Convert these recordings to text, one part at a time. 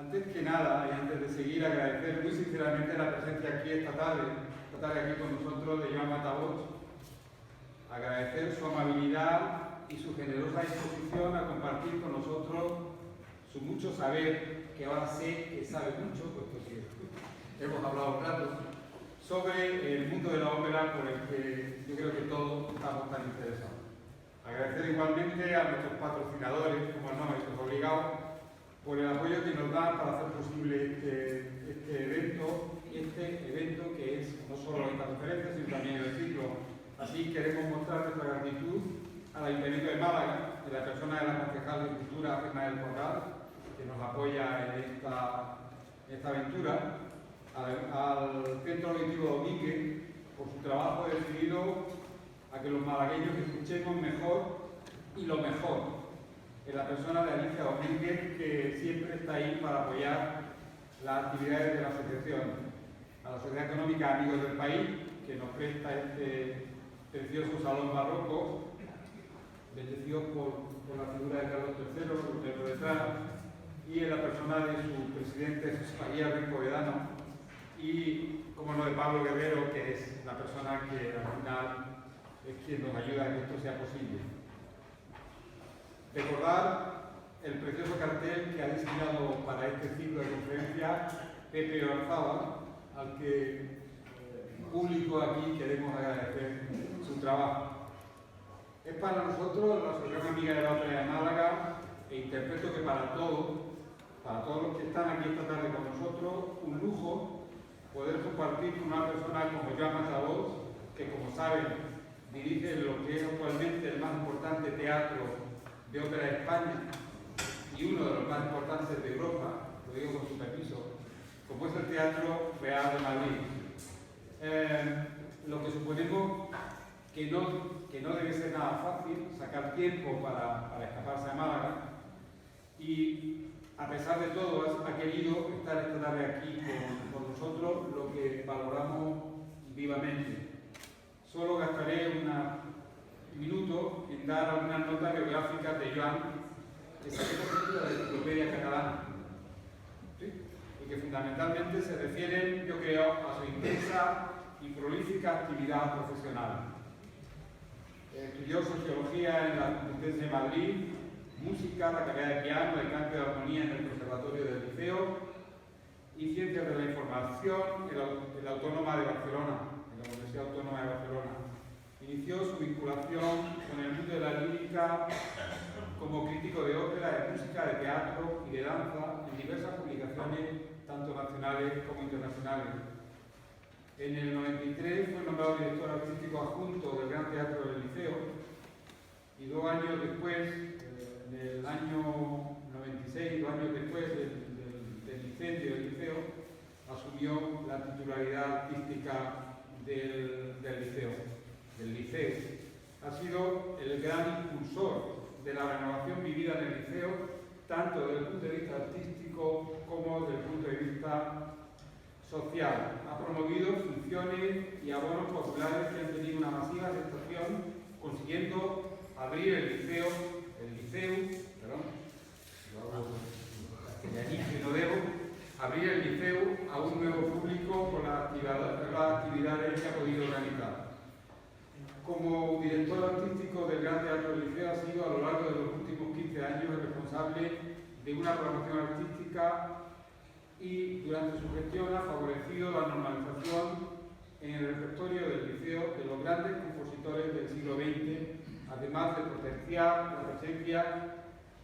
Antes que nada, y antes de seguir, agradecer muy sinceramente la presencia aquí esta tarde aquí con nosotros de Joan Matabós. Agradecer su amabilidad y su generosa disposición a compartir con nosotros su mucho saber, que ahora sé que sabe mucho, puesto que hemos hablado un rato, sobre el mundo de la ópera por el que yo creo que todos estamos tan interesados. Agradecer igualmente a nuestros patrocinadores, como no, nuestros obligados, por el apoyo que nos dan para hacer posible este evento que es no solo esta conferencia, sino también el ciclo. Así queremos mostrar nuestra gratitud al Ayuntamiento de Málaga, en la persona de la concejal de Cultura, Fernández del Corral, que nos apoya en esta aventura, al Centro Auditivo Domínguez, por su trabajo decidido a que los malagueños escuchemos mejor y lo mejor, en la persona de Alicia Domínguez, que siempre está ahí para apoyar las actividades de la asociación, a la Sociedad Económica Amigos del País, que nos presta este precioso salón barroco, bendecido por la figura de Carlos III, por detrás, y en la persona de su presidente, Jesús María Povedano, y, como no, de Pablo Guerrero, que es la persona que al final es quien nos ayuda a que esto sea posible. Recordar el precioso cartel que ha diseñado para este ciclo de conferencias Pepe Orzaba, al que público aquí queremos agradecer su trabajo. Es para nosotros, la Asociación Amiga de la Ópera de Málaga, e interpreto que para todos los que están aquí esta tarde con nosotros, un lujo poder compartir con una persona como Joan Matabós, que, como saben, dirige lo que es actualmente el más importante teatro de ópera de España y uno de los más importantes de Europa, lo digo con su permiso, como es el Teatro Real de Madrid. Lo que suponemos que no debe ser nada fácil sacar tiempo para escaparse a Málaga, y a pesar de todo ha querido estar esta tarde aquí con nosotros, lo que valoramos vivamente. Solo gastaré un minuto en dar algunas notas biográficas de Joan, que saqué por de la Enciclopedia Catalana, ¿sí? Y que fundamentalmente se refieren, yo creo, a su intensa y prolífica actividad profesional. Estudió Sociología en la Complutense de Madrid, Música, la carrera de piano, de canto y de armonía en el Conservatorio del Liceo, y Ciencias de la Información en la Autónoma de Barcelona, en la Universidad Autónoma de Barcelona. Inició su vinculación con el mundo de la lírica como crítico de ópera, de música, de teatro y de danza en diversas publicaciones, tanto nacionales como internacionales. En el 93 fue nombrado director artístico adjunto del Gran Teatro del Liceo, y 2 años después, en el año 96, 2 años después del incendio del Liceo, asumió la titularidad artística del Liceo. Ha sido el gran impulsor de la renovación vivida en el Liceo, tanto desde el punto de vista artístico como desde el punto de vista social. Ha promovido funciones y abonos populares que han tenido una masiva aceptación, consiguiendo abrir el liceo a un nuevo público con las actividades que ha podido organizar. Como director artístico del Gran Teatro del Liceo, ha sido a lo largo de los últimos 15 años el responsable de una programación artística, y durante su gestión ha favorecido la normalización en el repertorio del Liceo de los grandes compositores del siglo XX, además de potenciar la presencia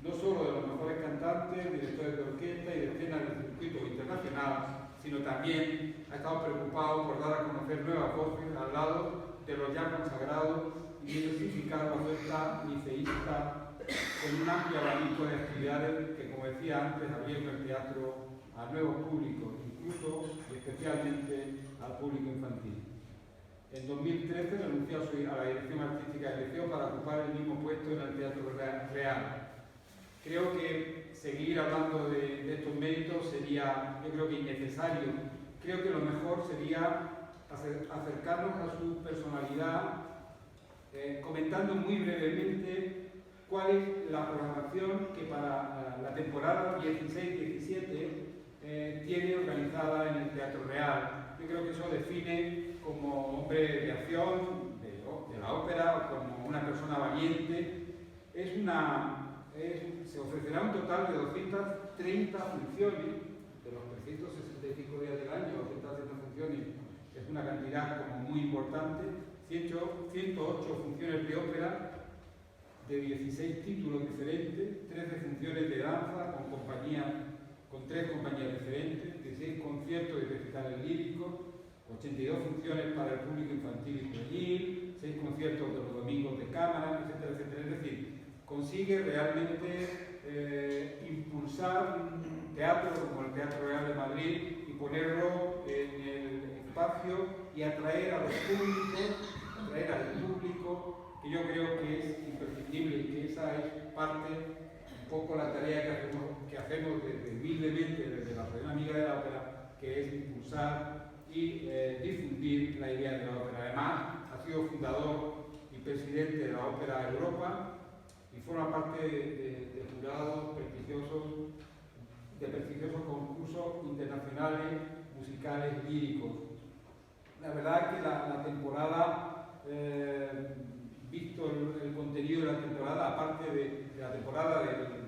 no solo de los mejores cantantes, directores de orquesta y de escenas del circuito internacional, sino también ha estado preocupado por dar a conocer nuevas voces al lado de los ya consagrados y diversificar la oferta liceísta con un amplio abanico de actividades que, como decía antes, abriendo el teatro a nuevos públicos, incluso y especialmente al público infantil. En 2013 renunció a la dirección artística del Liceo para ocupar el mismo puesto en el Teatro Real. Creo que seguir hablando de estos méritos sería, yo creo que innecesario. Creo que lo mejor sería acercarnos a su personalidad, comentando muy brevemente cuál es la programación que para la temporada 16-17 realizada en el Teatro Real. Yo creo que eso define como hombre de acción, de la ópera, como una persona valiente. Se ofrecerá un total de 230 funciones, de los 365 días del año, 230 funciones, es una cantidad como muy importante, 108 funciones de ópera, de 16 títulos diferentes, 13 funciones de danza con 3 compañías diferentes, 16 conciertos de recitales líricos, 82 funciones para el público infantil y juvenil, 6 conciertos de los domingos de cámara, etcétera, etcétera. Es decir, consigue realmente impulsar un teatro como el Teatro Real de Madrid y ponerlo en el espacio y atraer a los públicos, atraer al público, que yo creo que es imprescindible y que esa es parte, un poco la tarea que hacemos humildemente desde la Asociación Amiga de la Ópera, que es impulsar y difundir la idea de la ópera. Además, ha sido fundador y presidente de la Ópera Europa y forma parte de jurados de prestigiosos concursos internacionales musicales líricos. La verdad es que la temporada, visto el contenido de la temporada, aparte de la temporada del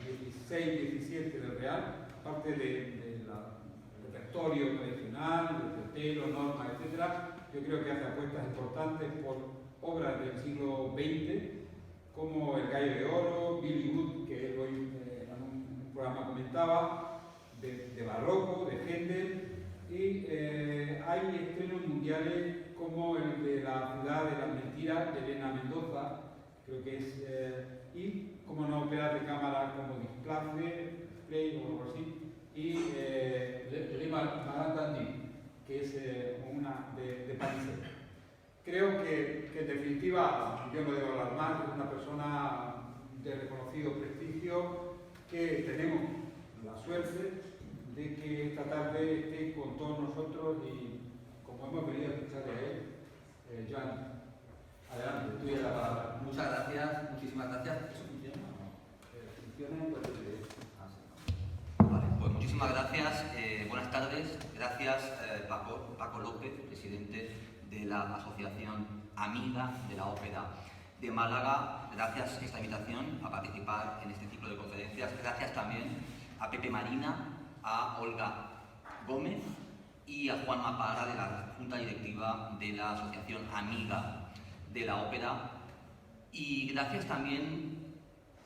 16-17 del Real, aparte del repertorio tradicional, del telo, normas, etc., yo creo que hace apuestas importantes por obras del siglo XX, como El Gallo de Oro, Billy Wood, que hoy en un programa comentaba, de barroco, de Händel, y hay estrenos mundiales como el de La Ciudad de las Mentiras, de Elena Mendoza, creo que es, y como no, óperas de cámara como Displace, Play o algo así, y Le Maratandi, que es una de París. Creo que en definitiva, yo no debo hablar más, es una persona de reconocido prestigio, que tenemos la suerte de que esta tarde esté con todos nosotros y como hemos venido a escuchar de él, Joan, adelante, tuya la palabra. Muchas gracias, muchísimas gracias. ¿Eso funciona o no? ¿Funciona en cualquier video? Vale, pues muchísimas gracias, buenas tardes. Gracias Paco López, presidente de la Asociación Amiga de la Ópera de Málaga. Gracias a esta invitación a participar en este ciclo de conferencias. Gracias también a Pepe Marina, a Olga Gómez y a Juan Mapara de la Junta Directiva de la Asociación Amiga de la Ópera. Y gracias también,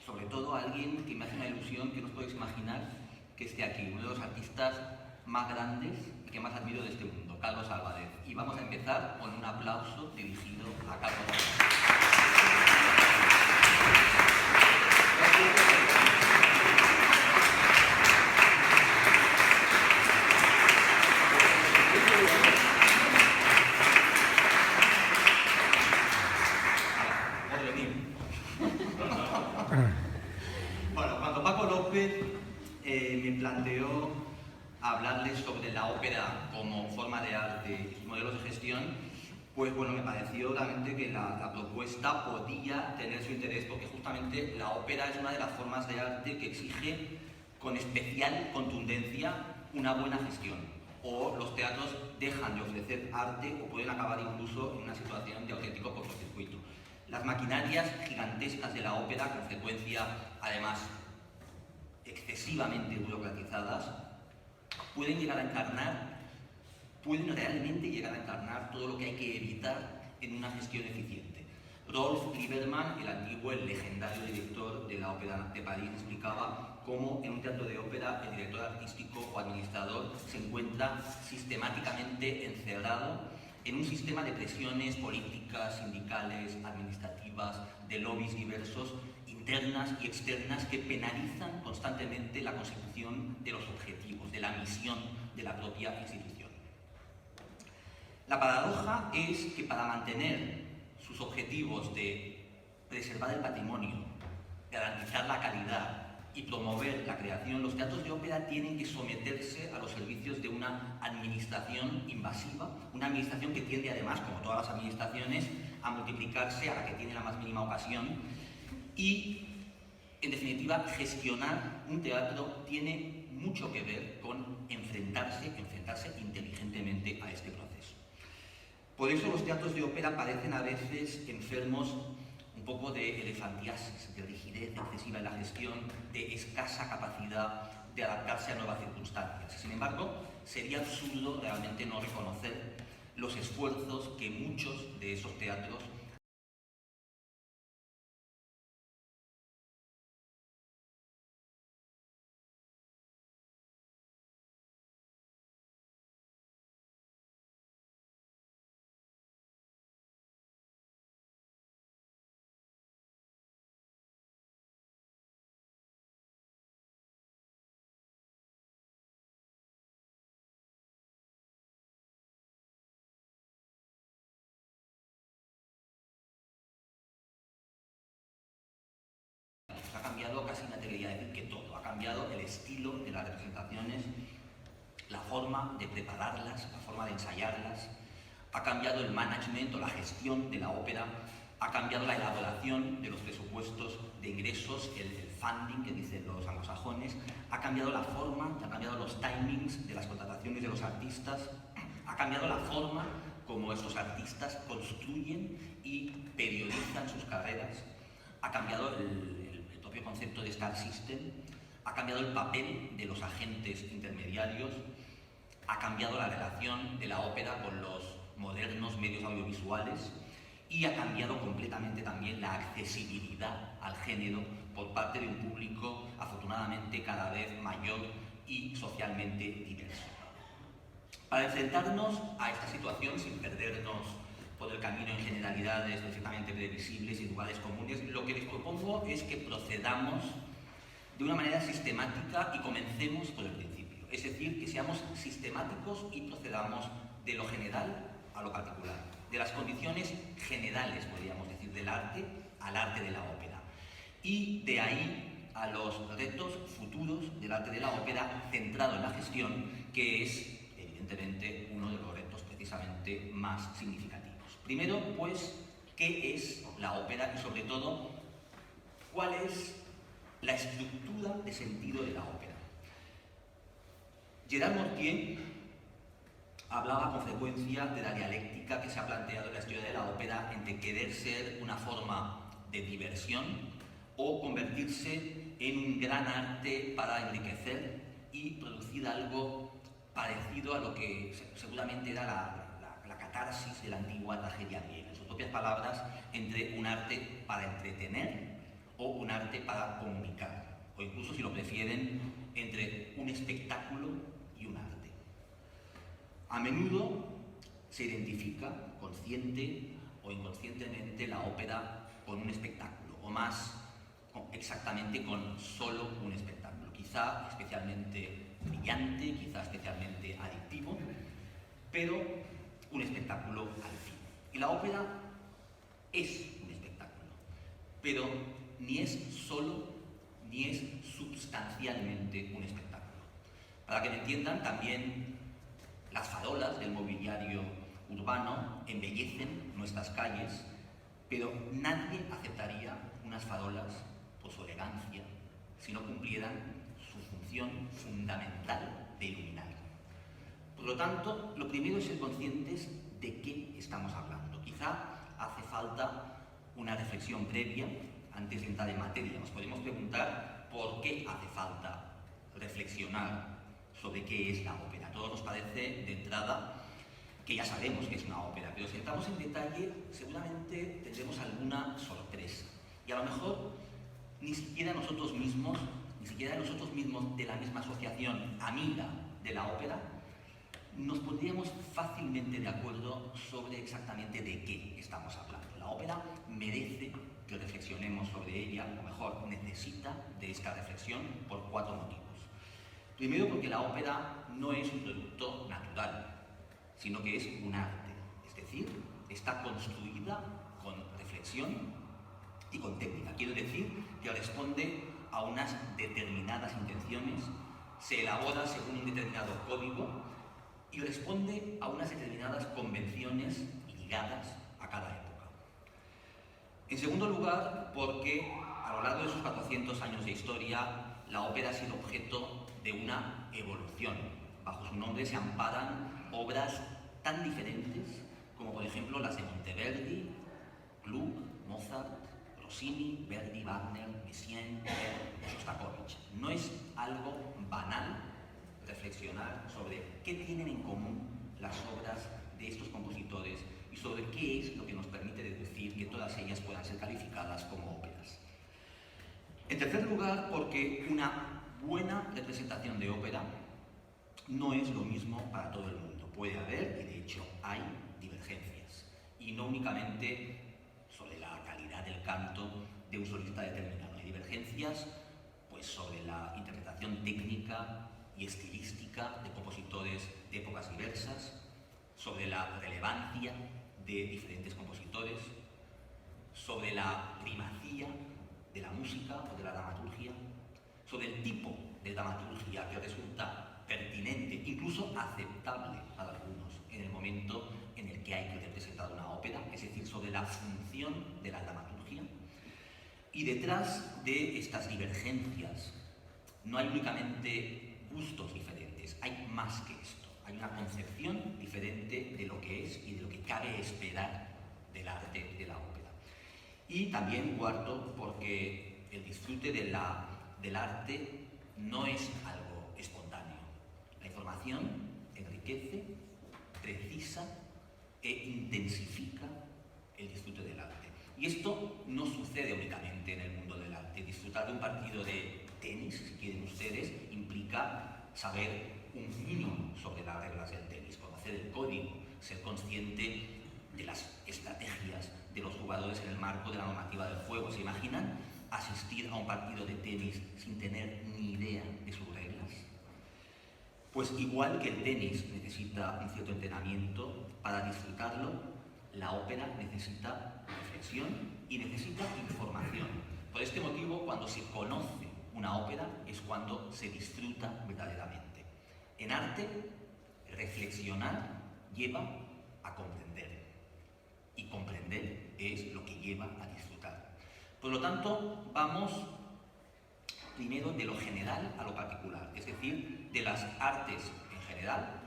sobre todo, a alguien que me hace una ilusión que no os podéis imaginar que esté aquí, uno de los artistas más grandes y que más admiro de este mundo, Carlos Álvarez. Y vamos a empezar con un aplauso dirigido a Carlos Álvarez. Bueno, cuando Paco López me planteó hablarles sobre la ópera como forma de arte y modelos de gestión, pues bueno, me pareció realmente que la propuesta podía tener su interés, porque justamente la ópera es una de las formas de arte que exige con especial contundencia una buena gestión, o los teatros dejan de ofrecer arte o pueden acabar incluso en una situación de auténtico cortocircuito. Las maquinarias gigantescas de la ópera, con frecuencia además excesivamente burocratizadas, pueden realmente llegar a encarnar todo lo que hay que evitar en una gestión eficiente. Rolf Lieberman, el legendario director de la Ópera de París, explicaba cómo en un teatro de ópera el director artístico o administrador se encuentra sistemáticamente encerrado en un sistema de presiones políticas, sindicales, administrativas, de lobbies diversos, internas y externas, que penalizan constantemente la consecución de los objetivos, de la misión de la propia institución. La paradoja es que para mantener sus objetivos de preservar el patrimonio, garantizar la calidad y promover la creación, los teatros de ópera tienen que someterse a los servicios de una administración invasiva, una administración que tiende además, como todas las administraciones, a multiplicarse a la que tiene la más mínima ocasión. Y, en definitiva, gestionar un teatro tiene mucho que ver con enfrentarse inteligentemente a este proceso. Por eso los teatros de ópera parecen a veces enfermos un poco de elefantiasis, de rigidez excesiva en la gestión, de escasa capacidad de adaptarse a nuevas circunstancias. Sin embargo, sería absurdo realmente no reconocer los esfuerzos que muchos de esos teatros ha cambiado casi, me atrevería a decir que todo. Ha cambiado el estilo de las representaciones, la forma de prepararlas, la forma de ensayarlas, ha cambiado el management o la gestión de la ópera, ha cambiado la elaboración de los presupuestos de ingresos, el funding que dicen los anglosajones, ha cambiado la forma, ha cambiado los timings de las contrataciones de los artistas, ha cambiado la forma como esos artistas construyen y periodizan sus carreras, ha cambiado el propio concepto de Star System, ha cambiado el papel de los agentes intermediarios, ha cambiado la relación de la ópera con los modernos medios audiovisuales y ha cambiado completamente también la accesibilidad al género por parte de un público afortunadamente cada vez mayor y socialmente diverso. Para enfrentarnos a esta situación sin perdernos por el camino en generalidades perfectamente previsibles y lugares comunes, lo que les propongo es que procedamos de una manera sistemática y comencemos por el principio. Es decir, que seamos sistemáticos y procedamos de lo general a lo particular, de las condiciones generales, podríamos decir, del arte al arte de la ópera. Y de ahí a los retos futuros del arte de la ópera centrado en la gestión, que es, evidentemente, uno de los retos precisamente más significativos. Primero, pues, ¿qué es la ópera? Y sobre todo, ¿cuál es la estructura de sentido de la ópera? Gerard Mortier hablaba con frecuencia de la dialéctica que se ha planteado en la historia de la ópera entre querer ser una forma de diversión o convertirse en un gran arte para enriquecer y producir algo parecido a lo que seguramente era la catarsis de la antigua tragedia griega. En sus propias palabras, entre un arte para entretener o un arte para comunicar, o incluso, si lo prefieren, entre un espectáculo y un arte. A menudo se identifica, consciente o inconscientemente, la ópera con un espectáculo, o más exactamente con solo un espectáculo, quizá especialmente brillante, quizá especialmente adictivo, pero un espectáculo al fin. Y la ópera es un espectáculo, pero ni es solo ni es sustancialmente un espectáculo. Para que me entiendan, también las farolas del mobiliario urbano embellecen nuestras calles, pero nadie aceptaría unas farolas por su elegancia si no cumplieran su función fundamental de iluminar. Por lo tanto, lo primero es ser conscientes de qué estamos hablando. Quizá hace falta una reflexión previa antes de entrar en materia. Nos podemos preguntar por qué hace falta reflexionar sobre qué es la ópera. A todos nos parece de entrada que ya sabemos que es una ópera, pero si entramos en detalle seguramente tendremos alguna sorpresa. Y a lo mejor ni siquiera nosotros mismos de la misma asociación amiga de la ópera, nos pondríamos fácilmente de acuerdo sobre exactamente de qué estamos hablando. La ópera merece que reflexionemos sobre ella, o mejor, necesita de esta reflexión por 4 motivos. Primero, porque la ópera no es un producto natural, sino que es un arte, es decir, está construida con reflexión y con técnica. Quiero decir que responde a unas determinadas intenciones, se elabora según un determinado código y responde a unas determinadas convenciones ligadas a cada época. En segundo lugar, porque a lo largo de sus 400 años de historia, la ópera ha sido objeto de una evolución. Bajo su nombre se amparan obras tan diferentes como por ejemplo las de Monteverdi, Gluck, Mozart, Rossini, Verdi, Wagner, Messiaen, o Shostakovich. No es algo banal reflexionar sobre qué tienen en común las obras de estos compositores y sobre qué es lo que nos permite deducir que todas ellas puedan ser calificadas como óperas. En tercer lugar, porque una buena representación de ópera no es lo mismo para todo el mundo. Puede haber, y de hecho hay, divergencias. Y no únicamente sobre la calidad del canto de un solista determinado. Hay divergencias pues, sobre la interpretación técnica y estilística de compositores de épocas diversas, sobre la relevancia de diferentes compositores, sobre la primacía de la música o de la dramaturgia, sobre el tipo de dramaturgia que resulta pertinente, incluso aceptable para algunos en el momento en el que hay que representar una ópera, es decir, sobre la función de la dramaturgia. Y detrás de estas divergencias no hay únicamente gustos diferentes, hay más que esto. Hay una concepción diferente de lo que es y de lo que cabe esperar del arte de la ópera. Y también, cuarto, porque el disfrute del arte no es algo espontáneo. La información enriquece, precisa e intensifica el disfrute del arte. Y esto no sucede únicamente en el mundo del arte. Disfrutar de un partido de tenis, si quieren ustedes, implica saber un mínimo sobre las reglas del tenis, conocer el código, ser consciente de las estrategias de los jugadores en el marco de la normativa del juego. ¿Se imaginan asistir a un partido de tenis sin tener ni idea de sus reglas? Pues igual que el tenis necesita un cierto entrenamiento, para disfrutarlo, la ópera necesita reflexión y necesita información. Por este motivo, cuando se conoce una ópera es cuando se disfruta verdaderamente. En arte, reflexionar lleva a comprender, y comprender es lo que lleva a disfrutar. Por lo tanto, vamos primero de lo general a lo particular, es decir, de las artes en general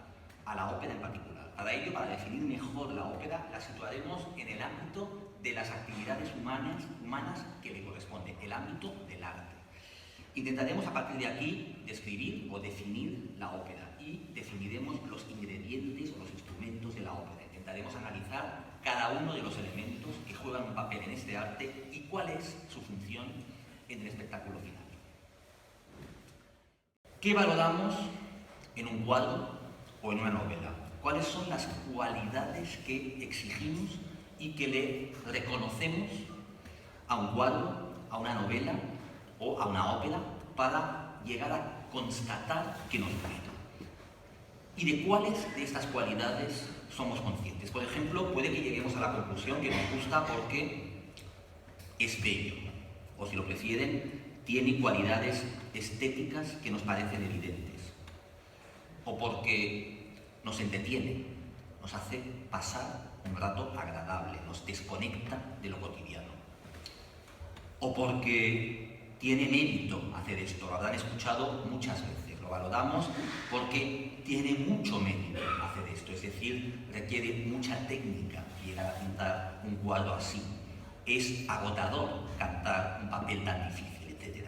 a la ópera en particular. Para ello, para definir mejor la ópera, la situaremos en el ámbito de las actividades humanas que le corresponde, el ámbito del arte. Intentaremos a partir de aquí describir o definir la ópera y definiremos los ingredientes o los instrumentos de la ópera. Intentaremos analizar cada uno de los elementos que juegan un papel en este arte y cuál es su función en el espectáculo final. ¿Qué valoramos en un cuadro o en una novela? ¿Cuáles son las cualidades que exigimos y que le reconocemos a un cuadro, a una novela o a una ópera para llegar a constatar que nos gusta? ¿Y de cuáles de estas cualidades somos conscientes? Por ejemplo, puede que lleguemos a la conclusión que nos gusta porque es bello, o si lo prefieren, tiene cualidades estéticas que nos parecen evidentes, o porque nos entretiene, nos hace pasar un rato agradable, nos desconecta de lo cotidiano, o porque tiene mérito hacer esto. Lo habrán escuchado muchas veces. Lo valoramos porque tiene mucho mérito hacer esto, es decir, requiere mucha técnica llegar a pintar un cuadro así. Es agotador cantar un papel tan difícil, etc.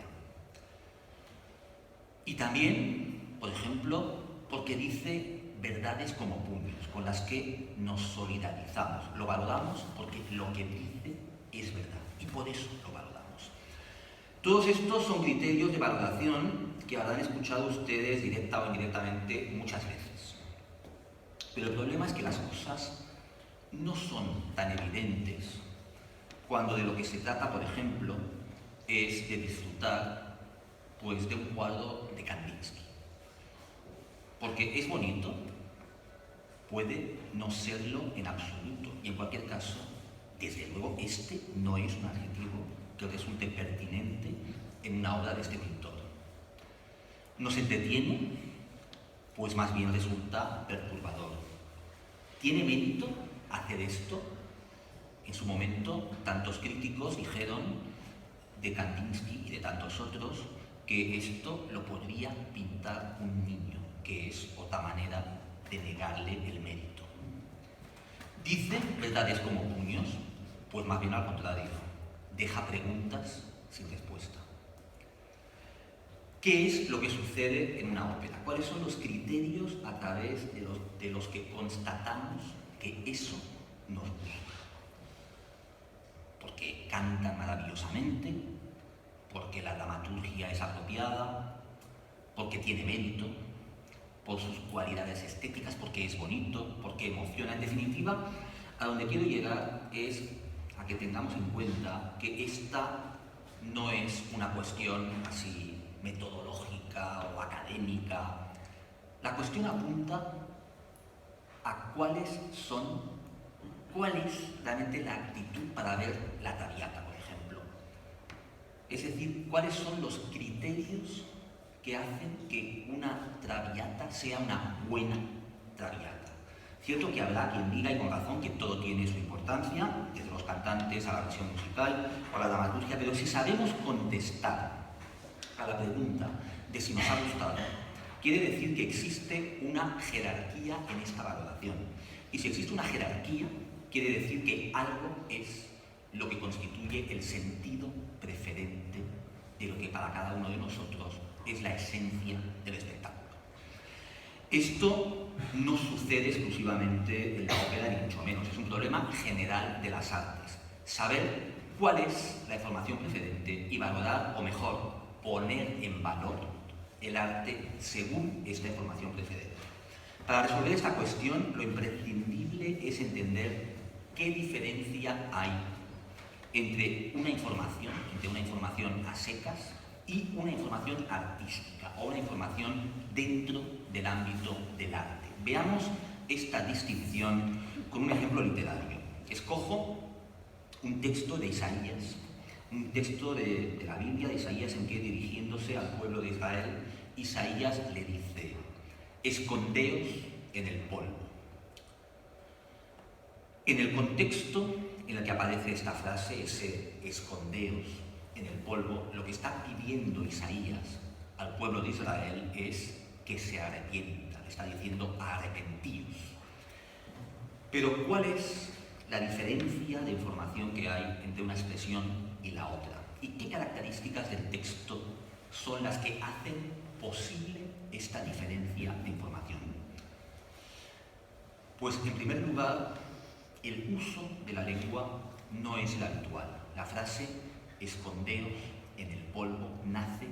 Y también, por ejemplo, porque dice verdades como puños, con las que nos solidarizamos. Lo valoramos porque lo que dice es verdad y por eso lo valoramos. Todos estos son criterios de valoración que habrán escuchado ustedes directa o indirectamente muchas veces. Pero el problema es que las cosas no son tan evidentes cuando de lo que se trata, por ejemplo, es de disfrutar pues, de un cuadro de Kandinsky. Porque es bonito, puede no serlo en absoluto. Y en cualquier caso, desde luego, este no es un adjetivo que resulte pertinente en una obra de este pintor. ¿Nos entretiene? Pues más bien resulta perturbador. ¿Tiene mérito hacer esto? En su momento, tantos críticos dijeron de Kandinsky y de tantos otros que esto lo podría pintar un niño, que es otra manera de negarle el mérito. ¿Dice verdades como puños? Pues más bien al contrario, deja preguntas sin respuesta. ¿Qué es lo que sucede en una ópera? ¿Cuáles son los criterios a través de los que constatamos que eso nos gusta? Porque cantan maravillosamente, porque la dramaturgia es apropiada, porque tiene mérito, por sus cualidades estéticas, porque es bonito, porque emociona. En definitiva, a donde quiero llegar es a que tengamos en cuenta que esta no es una cuestión así metodológica o académica. La cuestión apunta a cuál es realmente la actitud para ver la Traviata, por ejemplo. Es decir, cuáles son los criterios que hacen que una Traviata sea una buena Traviata. Cierto que habrá quien diga, y con razón, que todo tiene su importancia, desde los cantantes a la versión musical o a la dramaturgia, pero si sabemos contestar a la pregunta de si nos ha gustado, quiere decir que existe una jerarquía en esta valoración. Y si existe una jerarquía, quiere decir que algo es lo que constituye el sentido preferente de lo que para cada uno de nosotros es la esencia del espectáculo. Esto no sucede exclusivamente en la ópera, ni mucho menos. Es un problema general de las artes. Saber cuál es la información preferente y valorar, o mejor, poner en valor el arte según esta información preferente. Para resolver esta cuestión, lo imprescindible es entender qué diferencia hay entre una información a secas y una información artística o una información dentro del ámbito del arte. Veamos esta distinción con un ejemplo literario. Escojo un texto de Isaías, un texto de la Biblia de Isaías, en que, dirigiéndose al pueblo de Israel, Isaías le dice: escondeos en el polvo. En el contexto en el que aparece esta frase, ese escondeos en el polvo, lo que está pidiendo Isaías al pueblo de Israel es que se arrepienta. Le está diciendo: arrepentíos. Pero ¿cuál es la diferencia de información que hay entre una expresión y la otra? ¿Y qué características del texto son las que hacen posible esta diferencia de información? Pues, en primer lugar, el uso de la lengua no es el habitual. La frase escondeos en el polvo nace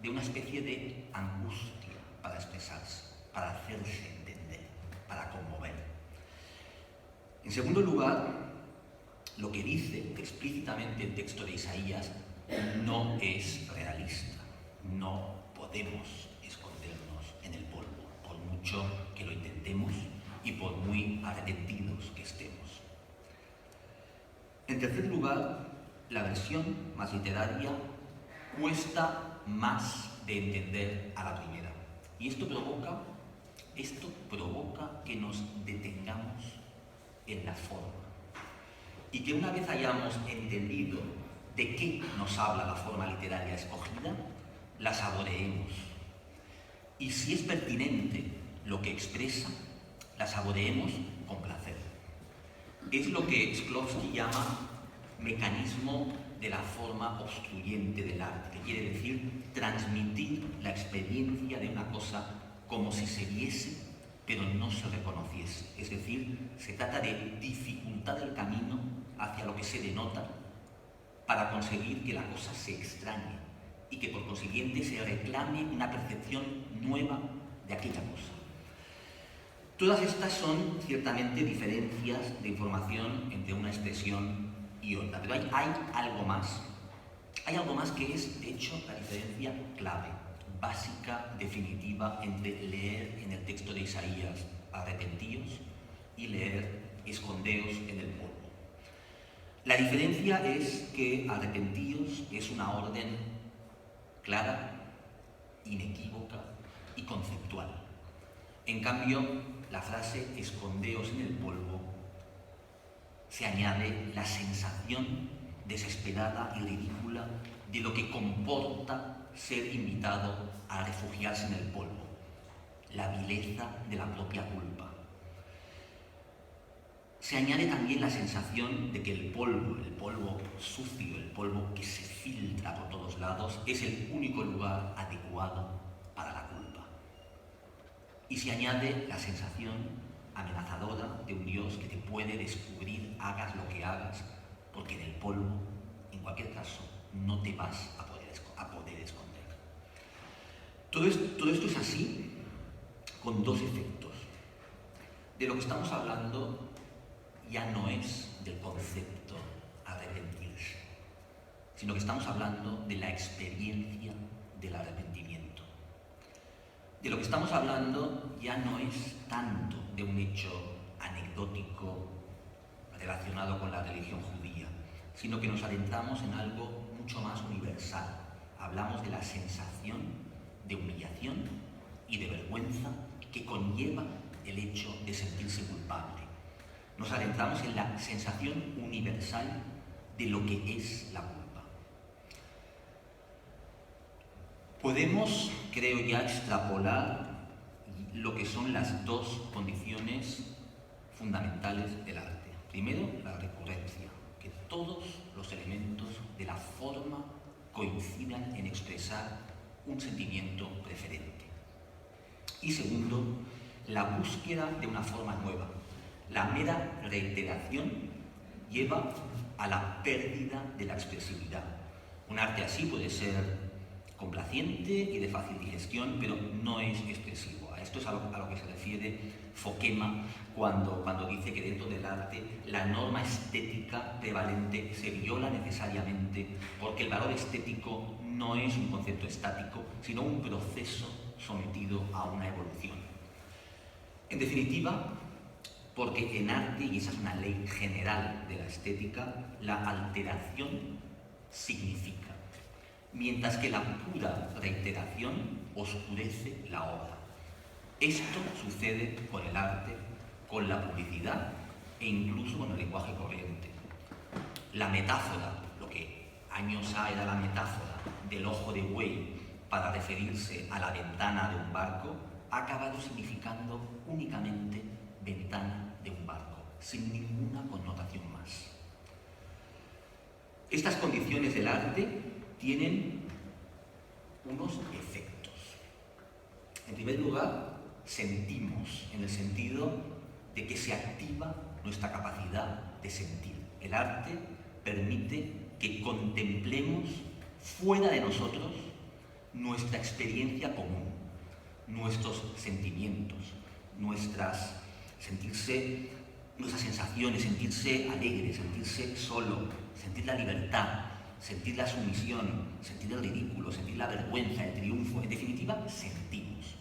de una especie de angustia para expresarse, para hacerse entender, para conmover. En segundo lugar, lo que dice explícitamente el texto de Isaías no es realista. No podemos escondernos en el polvo, por mucho que lo intentemos y por muy arrepentidos que estemos. En tercer lugar, la versión más literaria cuesta más de entender a la primera. Y esto provoca que nos detengamos en la forma. Y que una vez hayamos entendido de qué nos habla la forma literaria escogida, la saboreemos. Y si es pertinente lo que expresa, la saboreemos con placer. Es lo que Shklovsky llama mecanismo de la forma obstruyente del arte, que quiere decir transmitir la experiencia de una cosa como si se viese, pero no se reconociese. Es decir, se trata de dificultar el camino hacia lo que se denota para conseguir que la cosa se extrañe y que por consiguiente se reclame una percepción nueva de aquella cosa. Todas estas son ciertamente diferencias de información entre una expresión y otra, pero hay algo más. Hay algo más que es, de hecho, la diferencia clave, básica, definitiva, entre leer en el texto de Isaías arrepentíos y leer escondeos en el polvo. La diferencia es que arrepentíos es una orden clara, inequívoca y conceptual. En cambio, la frase escondeos en el polvo se añade la sensación desesperada y ridícula de lo que comporta ser invitado a refugiarse en el polvo, la vileza de la propia culpa. Se añade también la sensación de que el polvo sucio, el polvo que se filtra por todos lados, es el único lugar adecuado para la culpa. Y se añade la sensación amenazadora de un Dios que te puede descubrir, hagas lo que hagas, porque en el polvo, en cualquier caso, no te vas a poder esconder. Todo esto es así con dos efectos. De lo que estamos hablando ya no es del concepto arrepentirse, sino que estamos hablando de la experiencia del arrepentimiento. De lo que estamos hablando ya no es tanto de un hecho anecdótico relacionado con la religión judía, sino que nos adentramos en algo mucho más universal. Hablamos de la sensación de humillación y de vergüenza que conlleva el hecho de sentirse culpable. Nos adentramos en la sensación universal de lo que es la culpa. Podemos, creo ya, extrapolar lo que son las dos condiciones fundamentales del arte. Primero, la recurrencia, que todos los elementos de la forma coincidan en expresar un sentimiento preferente. Y segundo, la búsqueda de una forma nueva. La mera reiteración lleva a la pérdida de la expresividad. Un arte así puede ser complaciente y de fácil digestión, pero no es expresivo. A esto es a lo que se refiere Fokema cuando dice que dentro del arte la norma estética prevalente se viola necesariamente porque el valor estético no es un concepto estático, sino un proceso sometido a una evolución. En definitiva, porque en arte, y esa es una ley general de la estética, la alteración significa, mientras que la pura reiteración oscurece la obra. Esto sucede con el arte, con la publicidad e incluso con el lenguaje corriente. La metáfora, lo que años ha era la metáfora del ojo de buey para referirse a la ventana de un barco, ha acabado significando únicamente ventana de un barco, sin ninguna connotación más. Estas condiciones del arte tienen unos efectos. En primer lugar, sentimos, en el sentido de que se activa nuestra capacidad de sentir. El arte permite que contemplemos fuera de nosotros nuestra experiencia común, nuestros sentimientos, nuestras sensaciones, sentirse alegre, sentirse solo, sentir la libertad, sentir la sumisión, sentir el ridículo, sentir la vergüenza, el triunfo. En definitiva, sentimos.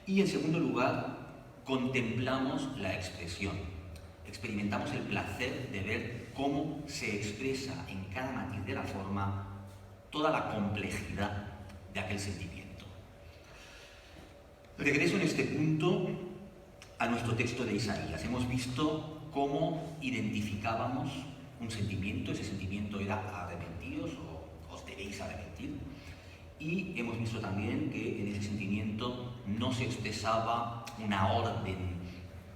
Y en segundo lugar, contemplamos la expresión. Experimentamos el placer de ver cómo se expresa en cada matiz de la forma toda la complejidad de aquel sentimiento. Regreso en este punto a nuestro texto de Isaías. Hemos visto cómo identificábamos un sentimiento. Ese sentimiento era arrepentidos o os debéis arrepentir. Y hemos visto también que en ese sentimiento no se expresaba una orden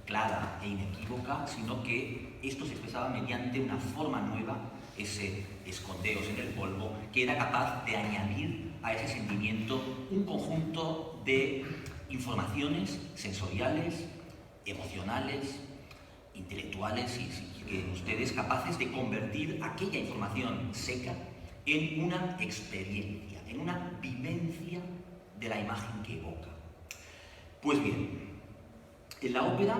clara e inequívoca, sino que esto se expresaba mediante una forma nueva, ese escondeos en el polvo, que era capaz de añadir a ese sentimiento un conjunto de informaciones sensoriales, emocionales, intelectuales, y que ustedes capaces de convertir aquella información seca en una experiencia, en una vivencia de la imagen que evoca. Pues bien, en la ópera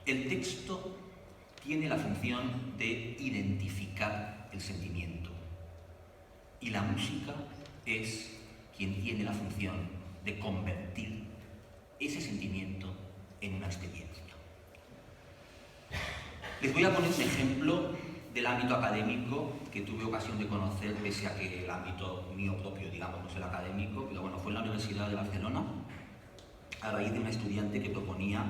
el texto tiene la función de identificar el sentimiento y la música es quien tiene la función de convertir ese sentimiento en una experiencia. Les voy a poner un ejemplo del ámbito académico que tuve ocasión de conocer, pese a que el ámbito mío propio, digamos, no es el académico, pero bueno, fue en la Universidad de Barcelona, a raíz de una estudiante que proponía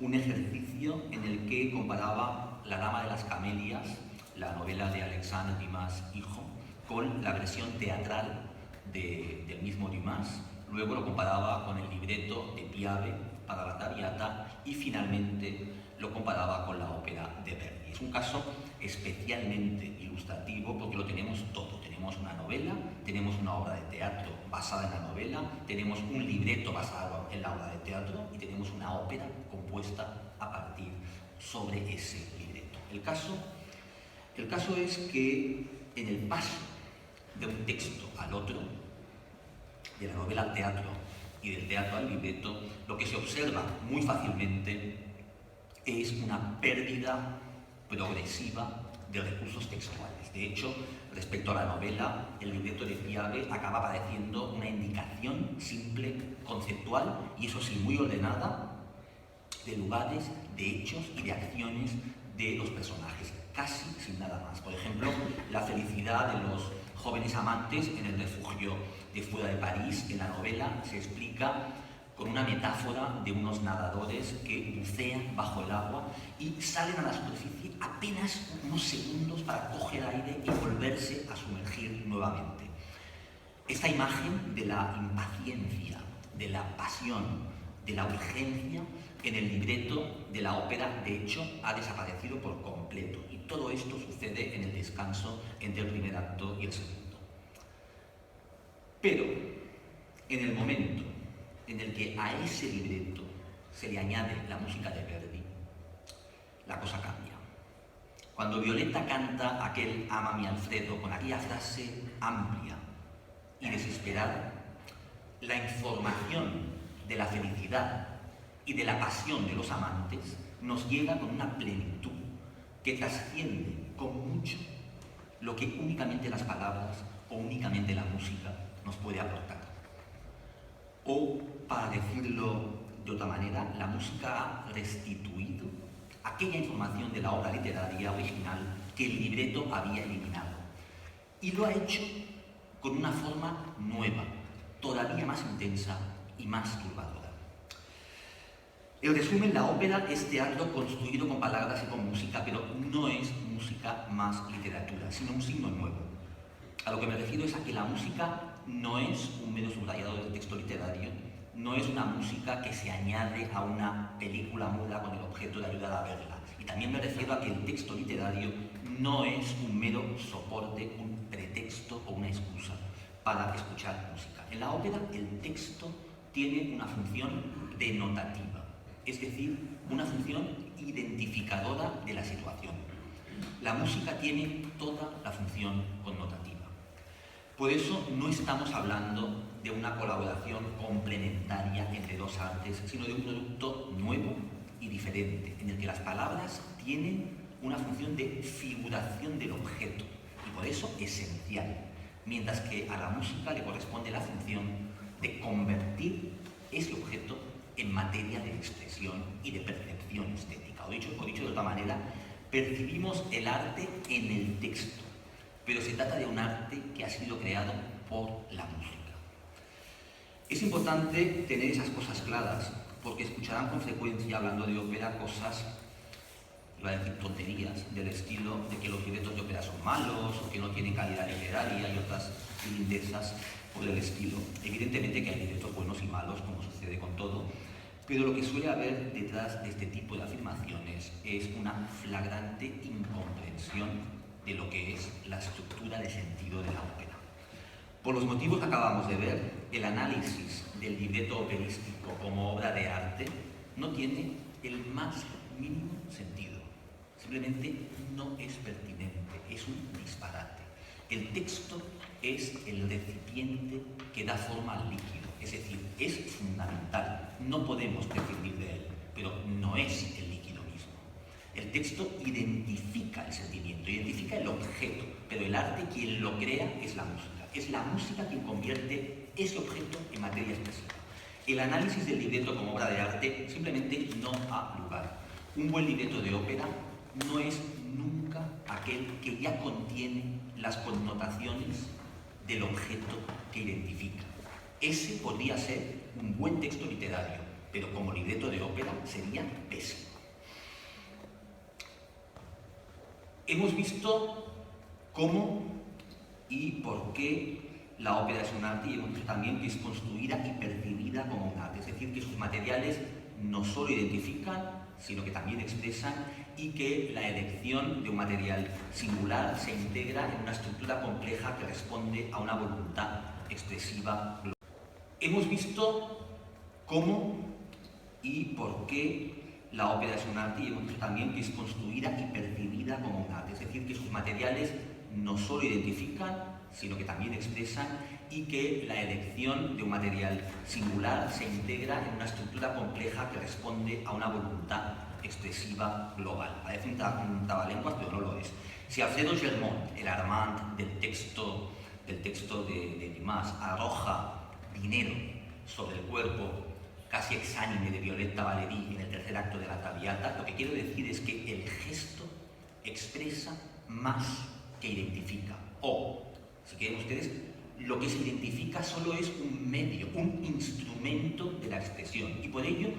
un ejercicio en el que comparaba La Dama de las Camelias, la novela de Alexandre Dumas hijo, con la versión teatral del mismo Dumas, luego lo comparaba con el libreto de Piave para la Traviata y finalmente lo comparaba con la ópera de Verdi. Es un caso especialmente ilustrativo porque lo tenemos todo. Tenemos una novela, tenemos una obra de teatro basada en la novela, tenemos un libreto basado en la obra de teatro y tenemos una ópera compuesta a partir sobre ese libreto. El caso es que en el paso de un texto al otro, de la novela al teatro y del teatro al libreto, lo que se observa muy fácilmente es una pérdida progresiva de recursos textuales. De hecho, respecto a la novela, el libreto de Piave acaba apareciendo una indicación simple, conceptual, y eso sí, muy ordenada, de lugares, de hechos y de acciones de los personajes, casi sin nada más. Por ejemplo, la felicidad de los jóvenes amantes en el refugio de fuera de París, en la novela, se explica con una metáfora de unos nadadores que bucean bajo el agua y salen a la superficie apenas unos segundos para coger aire y volverse a sumergir nuevamente. Esta imagen de la impaciencia, de la pasión, de la urgencia en el libreto de la ópera, de hecho, ha desaparecido por completo. Y todo esto sucede en el descanso entre el primer acto y el segundo. Pero, en el momento en el que a ese libreto se le añade la música de Verdi, la cosa cambia. Cuando Violeta canta aquel Ama mi Alfredo con aquella frase amplia y desesperada, la información de la felicidad y de la pasión de los amantes nos llega con una plenitud que trasciende con mucho lo que únicamente las palabras o únicamente la música nos puede aportar. O, para decirlo de otra manera, la música ha restituido aquella información de la obra literaria original que el libreto había eliminado. Y lo ha hecho con una forma nueva, todavía más intensa y más turbadora. En resumen, la ópera es teatro construido con palabras y con música, pero no es música más literatura, sino un signo nuevo. A lo que me refiero es a que la música no es un mero subrayado del texto literario, no es una música que se añade a una película muda con el objeto de ayudar a verla. Y también me refiero a que el texto literario no es un mero soporte, un pretexto o una excusa para escuchar música. En la ópera el texto tiene una función denotativa, es decir, una función identificadora de la situación. La música tiene toda la función connotativa. Por eso no estamos hablando de una colaboración complementaria entre dos artes, sino de un producto nuevo y diferente, en el que las palabras tienen una función de figuración del objeto, y por eso esencial, mientras que a la música le corresponde la función de convertir ese objeto en materia de expresión y de percepción estética. O dicho de otra manera, percibimos el arte en el texto, pero se trata de un arte que ha sido creado por la música. Es importante tener esas cosas claras, porque escucharán con frecuencia, hablando de ópera, cosas, iba a decir tonterías, del estilo de que los libretos de ópera son malos, o que no tienen calidad literaria y otras lindezas por el estilo. Evidentemente que hay libretos buenos y malos, como sucede con todo, pero lo que suele haber detrás de este tipo de afirmaciones es una flagrante incomprensión de lo que es la estructura de sentido de la ópera. Por los motivos que acabamos de ver, el análisis del libreto operístico como obra de arte no tiene el más mínimo sentido. Simplemente no es pertinente, es un disparate. El texto es el recipiente que da forma al líquido, es decir, es fundamental. No podemos prescindir de él, pero no es el líquido mismo. El texto identifica el sentimiento, identifica el objeto, pero el arte, quien lo crea, es la música. Es la música quien convierte ese objeto en materia expresiva. El análisis del libreto como obra de arte simplemente no ha lugar. Un buen libreto de ópera no es nunca aquel que ya contiene las connotaciones del objeto que identifica. Ese podría ser un buen texto literario, pero como libreto de ópera sería pésimo. Hemos visto cómo y por qué la ópera es un arte y hemos dicho también que es construida y percibida como un arte, es decir, que sus materiales no solo identifican, sino que también expresan, y que la elección de un material singular se integra en una estructura compleja que responde a una voluntad expresiva global. Hemos visto cómo y por qué la ópera es un arte y hemos dicho también que es construida y percibida como un arte, es decir, que sus materiales no solo identifican, sino que también expresan, y que la elección de un material singular se integra en una estructura compleja que responde a una voluntad expresiva global. Parece un trabalenguas, pero no lo es. Si Alfredo Germont, el Armand del texto de Dumas, arroja dinero sobre el cuerpo casi exánime de Violetta Valéry en el tercer acto de la Traviata, lo que quiero decir es que el gesto expresa más que identifica. O, si quieren ustedes, lo que se identifica solo es un medio, un instrumento de la expresión. Y por ello,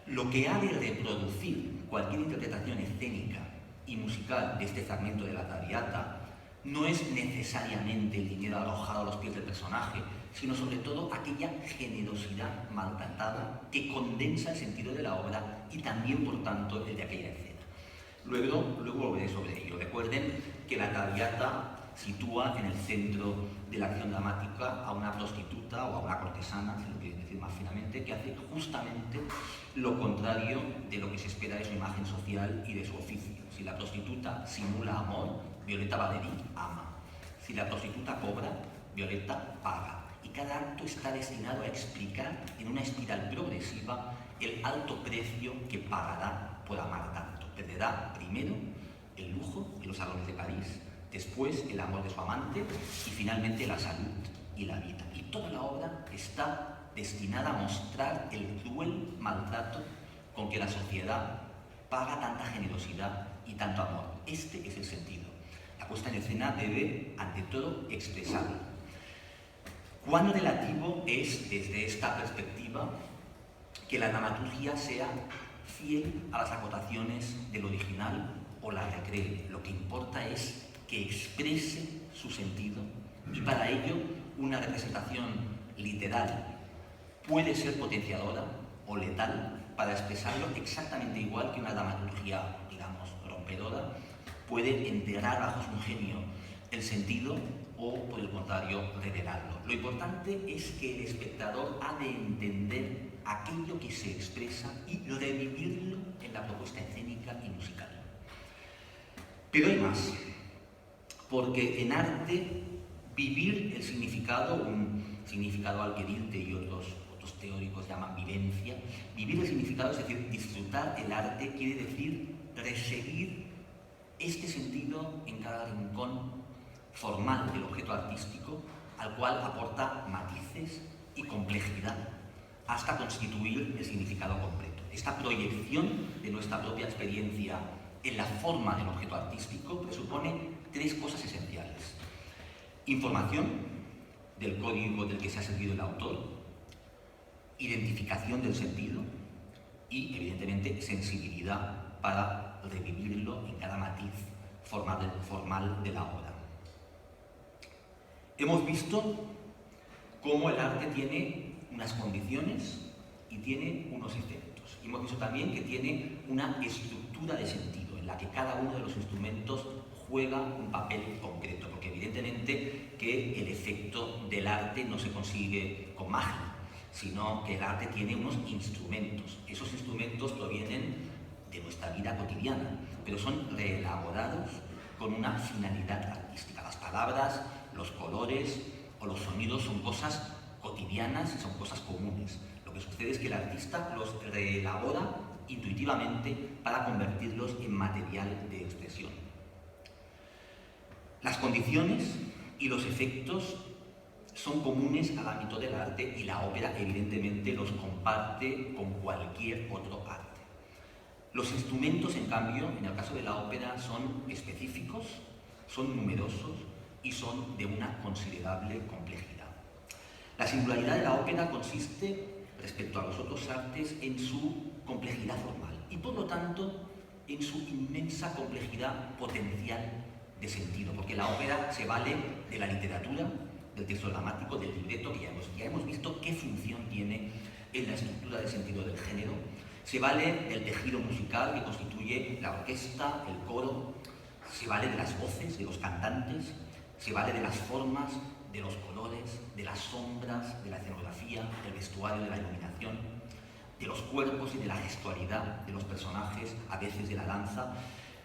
lo que ha de reproducir cualquier interpretación escénica y musical de este fragmento de la Traviata no es necesariamente el dinero arrojado a los pies del personaje, sino sobre todo aquella generosidad maltratada que condensa el sentido de la obra y también, por tanto, el de aquella escena. Luego volveré sobre ello. Recuerden que la Traviata sitúa en el centro de la acción dramática a una prostituta o a una cortesana, si lo quieren decir más finamente, que hace justamente lo contrario de lo que se espera de su imagen social y de su oficio. Si la prostituta simula amor, Violetta Valéry ama. Si la prostituta cobra, Violetta paga. Y cada acto está destinado a explicar en una espiral progresiva el alto precio que pagará por amar tanto. Perderá primero el lujo y los salones de París, después el amor de su amante y finalmente la salud y la vida. Y toda la obra está destinada a mostrar el cruel maltrato con que la sociedad paga tanta generosidad y tanto amor. Este es el sentido. La puesta en escena debe, ante todo, expresarlo. ¿Cuán relativo es, desde esta perspectiva, que la dramaturgia sea fiel a las acotaciones del original o la recree? Lo que importa es que exprese su sentido, y para ello una representación literal puede ser potenciadora o letal para expresarlo exactamente igual que una dramaturgia, digamos, rompedora puede enterrar bajo su ingenio el sentido o, por el contrario, revelarlo. Lo importante es que el espectador ha de entender aquello que se expresa y revivirlo en la propuesta escénica y musical. Pero hay más, porque en arte vivir el significado, un significado al que Dilthey y otros teóricos llaman vivencia, vivir el significado, es decir, disfrutar el arte, quiere decir reseguir este sentido en cada rincón formal del objeto artístico, al cual aporta matices y complejidad hasta constituir el significado completo. Esta proyección de nuestra propia experiencia en la forma del objeto artístico presupone tres cosas esenciales: información del código del que se ha servido el autor, identificación del sentido y, evidentemente, sensibilidad para revivirlo en cada matiz formal de la obra. Hemos visto cómo el arte tiene unas condiciones y tiene unos efectos. Hemos visto también que tiene una estructura de sentido en la que cada uno de los instrumentos juega un papel concreto, porque evidentemente que el efecto del arte no se consigue con magia, sino que el arte tiene unos instrumentos. Esos instrumentos provienen de nuestra vida cotidiana, pero son reelaborados con una finalidad artística. Las palabras, los colores o los sonidos son cosas cotidianas y son cosas comunes. Lo que sucede es que el artista los reelabora intuitivamente para convertirlos en material de expresión. Las condiciones y los efectos son comunes al ámbito del arte y la ópera evidentemente los comparte con cualquier otro arte. Los instrumentos, en cambio, en el caso de la ópera son específicos, son numerosos y son de una considerable complejidad. La singularidad de la ópera consiste, respecto a los otros artes, en su complejidad formal y, por lo tanto, en su inmensa complejidad potencial de sentido, porque la ópera se vale de la literatura, del texto dramático, del libreto, que ya hemos visto qué función tiene en la estructura del sentido del género. Se vale del tejido musical que constituye la orquesta, el coro, se vale de las voces, de los cantantes, se vale de las formas, de los colores, de las sombras, de la escenografía, del vestuario, de la iluminación, de los cuerpos y de la gestualidad de los personajes, a veces de la danza.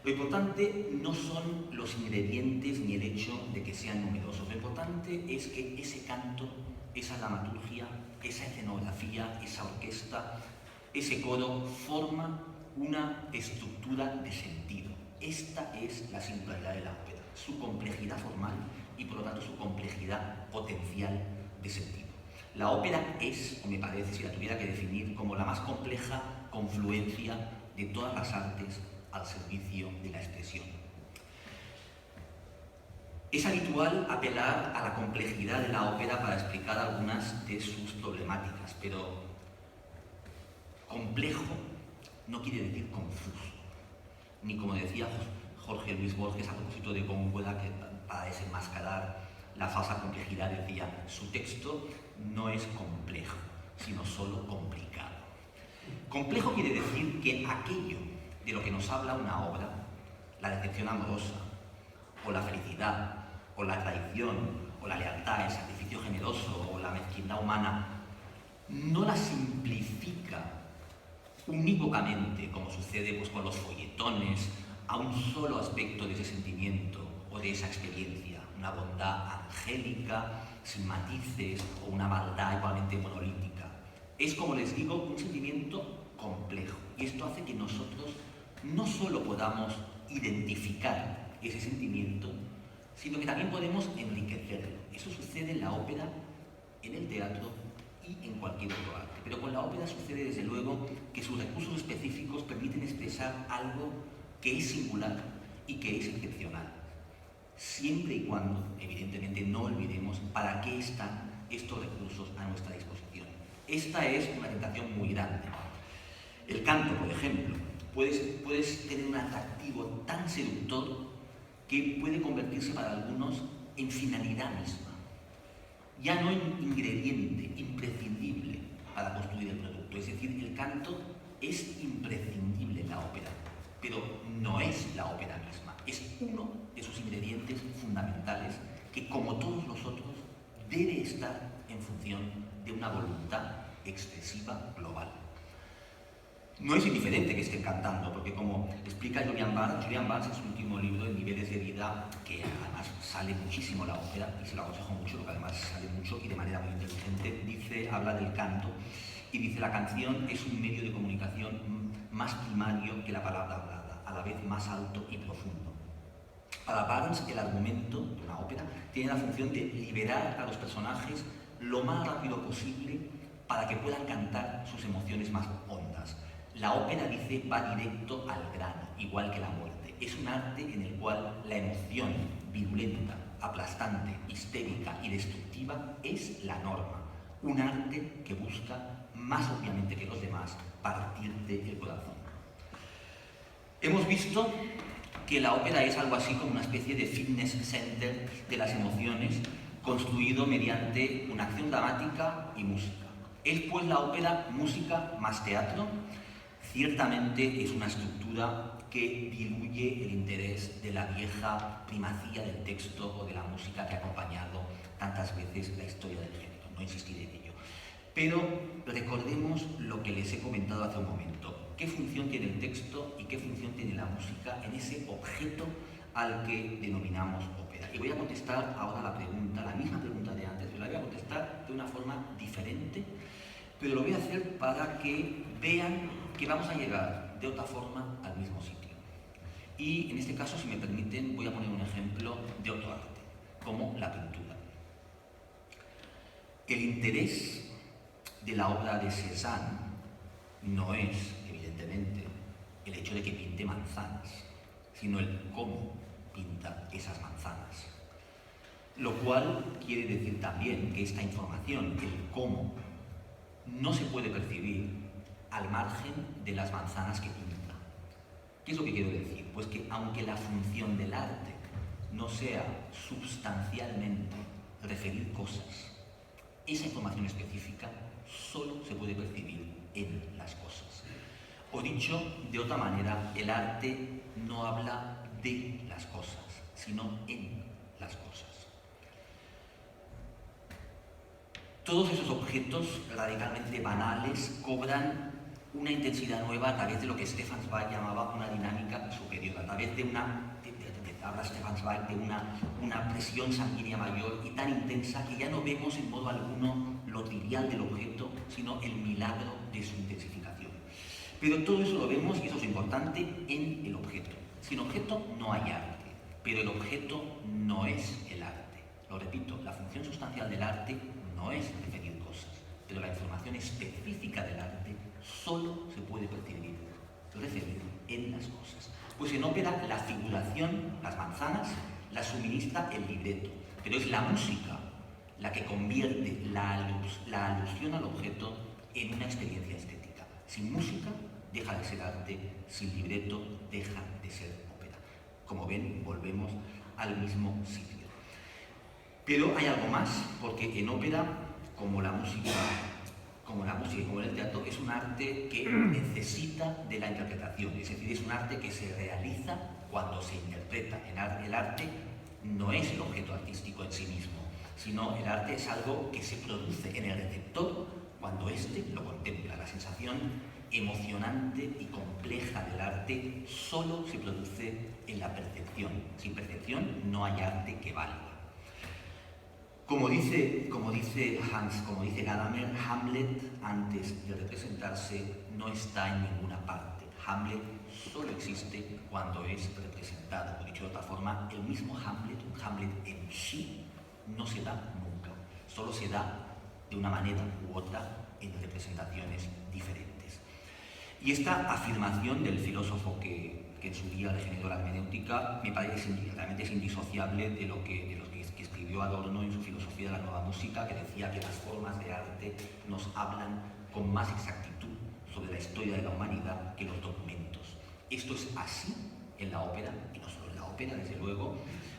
Lo importante no son los ingredientes ni el hecho de que sean numerosos. Lo importante es que ese canto, esa dramaturgia, esa escenografía, esa orquesta, ese coro forma una estructura de sentido. Esta es la singularidad de la ópera, su complejidad formal y por lo tanto su complejidad potencial de sentido. La ópera es, o me parece, si la tuviera que definir, como la más compleja confluencia de todas las artes al servicio de la expresión. Es habitual apelar a la complejidad de la ópera para explicar algunas de sus problemáticas, pero complejo no quiere decir confuso, ni como decía Jorge Luis Borges a propósito de Góngora, que para desenmascarar la falsa complejidad decía: su texto no es complejo, sino solo complicado. Complejo quiere decir que aquello de lo que nos habla una obra, la decepción amorosa, o la felicidad, o la traición, o la lealtad, el sacrificio generoso, o la mezquindad humana, no la simplifica unívocamente, como sucede pues, con los folletones, a un solo aspecto de ese sentimiento o de esa experiencia, una bondad angélica, sin matices, o una maldad igualmente monolítica. Es, como les digo, un sentimiento complejo, y esto hace que nosotros no solo podamos identificar ese sentimiento, sino que también podemos enriquecerlo. Eso sucede en la ópera, en el teatro y en cualquier otro arte. Pero con la ópera sucede desde luego que sus recursos específicos permiten expresar algo que es singular y que es excepcional. Siempre y cuando, evidentemente, no olvidemos para qué están estos recursos a nuestra disposición. Esta es una tentación muy grande. El canto, por ejemplo, puedes tener un atractivo tan seductor que puede convertirse para algunos en finalidad misma, ya no en ingrediente imprescindible para construir el producto. Es decir, el canto es imprescindible en la ópera, pero no es la ópera misma, es uno de sus ingredientes fundamentales que, como todos los otros, debe estar en función de una voluntad expresiva global. No es indiferente que estén cantando, porque como explica Julian Barnes en su último libro, En niveles de vida, que además sale muchísimo la ópera, y se lo aconsejo mucho, porque además sale mucho y de manera muy inteligente, habla del canto, y dice: la canción es un medio de comunicación más primario que la palabra hablada, a la vez más alto y profundo. Para Barnes, el argumento de una ópera tiene la función de liberar a los personajes lo más rápido posible para que puedan cantar sus emociones más hondas. La ópera, dice, va directo al grano, igual que la muerte. Es un arte en el cual la emoción virulenta, aplastante, histérica y destructiva es la norma. Un arte que busca, más obviamente que los demás, partirte el corazón. Hemos visto que la ópera es algo así como una especie de fitness center de las emociones, construido mediante una acción dramática y música. ¿Es pues la ópera música más teatro? Ciertamente es una estructura que diluye el interés de la vieja primacía del texto o de la música que ha acompañado tantas veces la historia del género. No insistiré en ello. Pero recordemos lo que les he comentado hace un momento. ¿Qué función tiene el texto y qué función tiene la música en ese objeto al que denominamos ópera? Y voy a contestar ahora la misma pregunta de antes, pero la voy a contestar de una forma diferente, pero lo voy a hacer para que vean que vamos a llegar de otra forma al mismo sitio. Y en este caso, si me permiten, voy a poner un ejemplo de otro arte, como la pintura. El interés de la obra de Cézanne no es, evidentemente, el hecho de que pinte manzanas, sino el cómo pinta esas manzanas. Lo cual quiere decir también que esta información, el cómo, no se puede percibir al margen de las manzanas que pinta. ¿Qué es lo que quiero decir? Pues que aunque la función del arte no sea sustancialmente referir cosas. Esa información específica solo se puede percibir en las cosas. O dicho de otra manera, el arte no habla de las cosas, sino en las cosas. Todos esos objetos radicalmente banales cobran una intensidad nueva a través de lo que Stefan Zweig llamaba una dinámica superior, a través de habla Stefan Zweig de una presión sanguínea mayor y tan intensa que ya no vemos en modo alguno lo trivial del objeto, sino el milagro de su intensificación. Pero todo eso lo vemos, y eso es importante, en el objeto. Sin objeto no hay arte, pero el objeto no es el arte. Lo repito, la función sustancial del arte no es referir cosas, pero la información específica del arte solo se puede percibir, referir en las cosas. Pues en ópera la figuración, las manzanas, la suministra el libreto, pero es la música la que convierte la alusión al objeto en una experiencia estética. Sin música deja de ser arte, sin libreto deja de ser ópera. Como ven, volvemos al mismo sitio. Pero hay algo más, porque en ópera, como la música y como el teatro, es un arte que necesita de la interpretación, es decir, es un arte que se realiza cuando se interpreta. El arte no es el objeto artístico en sí mismo, sino el arte es algo que se produce en el receptor cuando éste lo contempla. La sensación emocionante y compleja del arte solo se produce en la percepción. Sin percepción no hay arte que valga. Como dice Gadamer, Hamlet, antes de representarse, no está en ninguna parte. Hamlet solo existe cuando es representado. O dicho de otra forma, el mismo Hamlet, un Hamlet en sí, no se da nunca. Solo se da de una manera u otra en representaciones diferentes. Y esta afirmación del filósofo que en su día regeneró la hermenéutica me parece realmente es indisociable de lo que escribió Adorno en su filosofía de la nueva música, que decía que las formas de arte nos hablan con más exactitud sobre la historia de la humanidad que los documentos. Esto es así en la ópera, y no solo en la ópera, desde luego,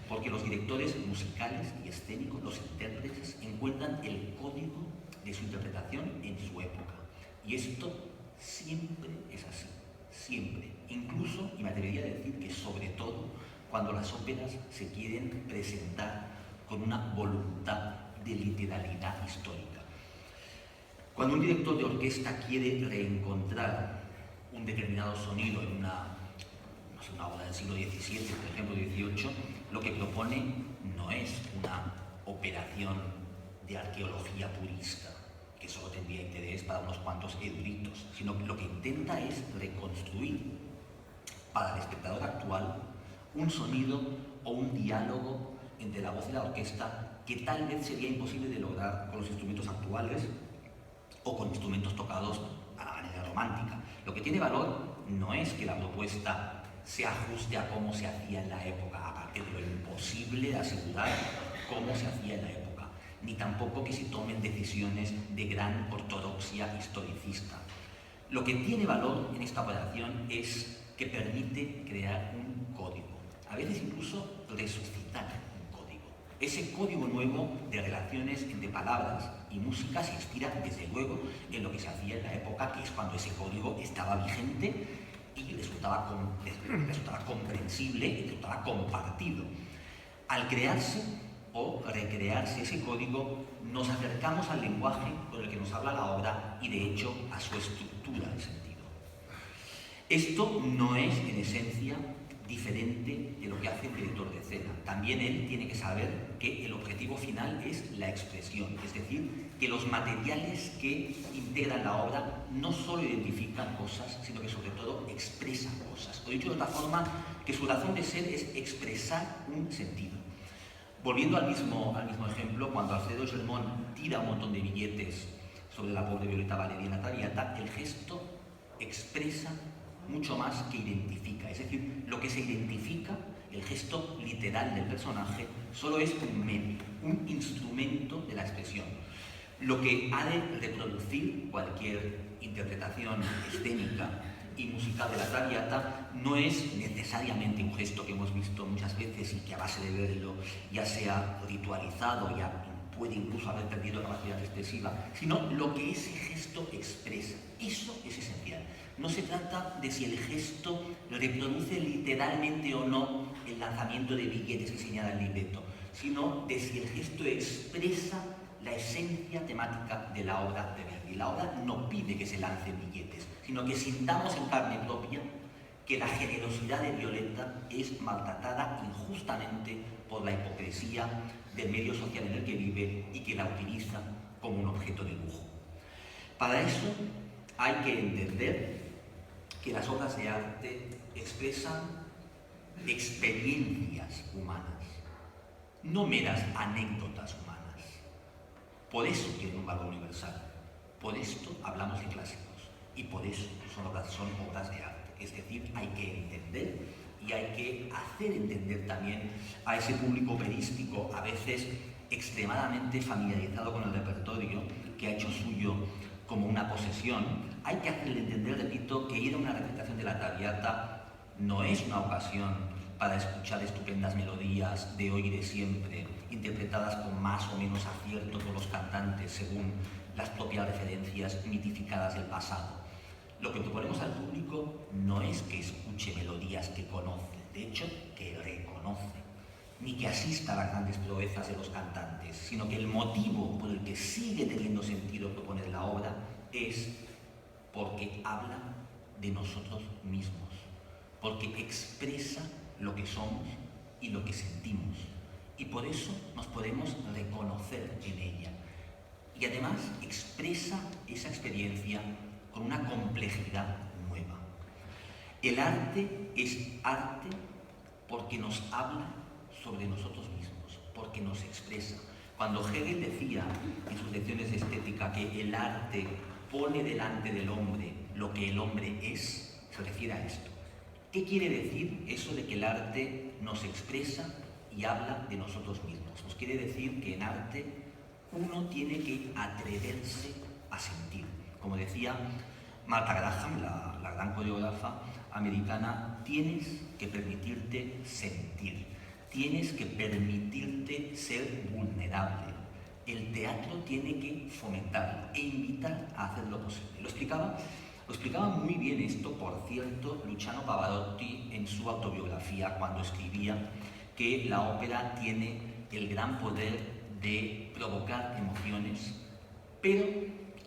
porque los directores musicales y escénicos, los intérpretes, encuentran el código de su interpretación en su época. Y esto siempre es así, siempre. Incluso, y me atrevería a decir que sobre todo, cuando las óperas se quieren presentar con una voluntad de literalidad histórica. Cuando un director de orquesta quiere reencontrar un determinado sonido en una obra del siglo XVII, por ejemplo XVIII, lo que propone no es una operación de arqueología purista, que solo tendría interés para unos cuantos eruditos, sino que lo que intenta es reconstruir para el espectador actual un sonido o un diálogo entre la voz y la orquesta que tal vez sería imposible de lograr con los instrumentos actuales o con instrumentos tocados a la manera romántica. Lo que tiene valor no es que la propuesta se ajuste a cómo se hacía en la época, a partir de lo imposible de asegurar cómo se hacía en la época, ni tampoco que se tomen decisiones de gran ortodoxia historicista. Lo que tiene valor en esta operación es que permite crear un código, a veces incluso resucitar un código. Ese código nuevo de relaciones entre palabras y música se inspira desde luego en lo que se hacía en la época, que es cuando ese código estaba vigente y resultaba comprensible y resultaba compartido. Al crearse o recrearse ese código, nos acercamos al lenguaje con el que nos habla la obra y de hecho a su estructura de sentido. Esto no es en esencia diferente de lo que hace el director de escena. También él tiene que saber que el objetivo final es la expresión, es decir, que los materiales que integran la obra no solo identifican cosas, sino que sobre todo expresan cosas. O dicho de otra forma, que su razón de ser es expresar un sentido. Volviendo al mismo ejemplo, cuando Alfredo Germont tira un montón de billetes sobre la pobre Violeta Valeria en la Traviata, el gesto expresa mucho más que identifica. Es decir, lo que se identifica, el gesto literal del personaje, solo es un medio, un instrumento de la expresión. Lo que ha de reproducir cualquier interpretación escénica y musical de la Traviata no es necesariamente un gesto que hemos visto muchas veces y que a base de verlo ya sea ritualizado, ya puede incluso haber perdido capacidad expresiva, sino lo que ese gesto expresa. Eso es esencial. No se trata de si el gesto reproduce literalmente o no el lanzamiento de billetes que señala el libreto, sino de si el gesto expresa la esencia temática de la obra de Verdi. La obra no pide que se lancen billetes, sino que sintamos en carne propia que la generosidad de Violeta es maltratada injustamente por la hipocresía del medio social en el que vive y que la utiliza como un objeto de lujo. Para eso hay que entender que las obras de arte expresan experiencias humanas, no meras anécdotas humanas. Por eso tienen un valor universal, por esto hablamos de clásicos y por eso son obras de arte. Es decir, hay que entender y hay que hacer entender también a ese público operístico, a veces extremadamente familiarizado con el repertorio, que ha hecho suyo como una posesión. Hay que hacerle entender, repito, que ir a una representación de la Traviata no es una ocasión para escuchar estupendas melodías de hoy y de siempre, interpretadas con más o menos acierto por los cantantes según las propias referencias mitificadas del pasado. Lo que proponemos al público no es que escuche melodías que conoce, de hecho, que reconoce, ni que asista a las grandes proezas de los cantantes, sino que el motivo por el que sigue teniendo sentido proponer la obra es porque habla de nosotros mismos, porque expresa lo que somos y lo que sentimos, y por eso nos podemos reconocer en ella. Y además expresa esa experiencia con una complejidad nueva. El arte es arte porque nos habla sobre nosotros mismos, porque nos expresa. Cuando Hegel decía en sus lecciones de estética que el arte pone delante del hombre lo que el hombre es, se refiere a esto. ¿Qué quiere decir eso de que el arte nos expresa y habla de nosotros mismos? Pues quiere decir que en arte uno tiene que atreverse a sentir. Como decía Martha Graham, la gran coreógrafa americana, tienes que permitirte sentir, tienes que permitirte ser vulnerable. El teatro tiene que fomentarlo e invitar a hacer lo posible. Lo explicaba muy bien esto, por cierto, Luciano Pavarotti en su autobiografía, cuando escribía que la ópera tiene el gran poder de provocar emociones, pero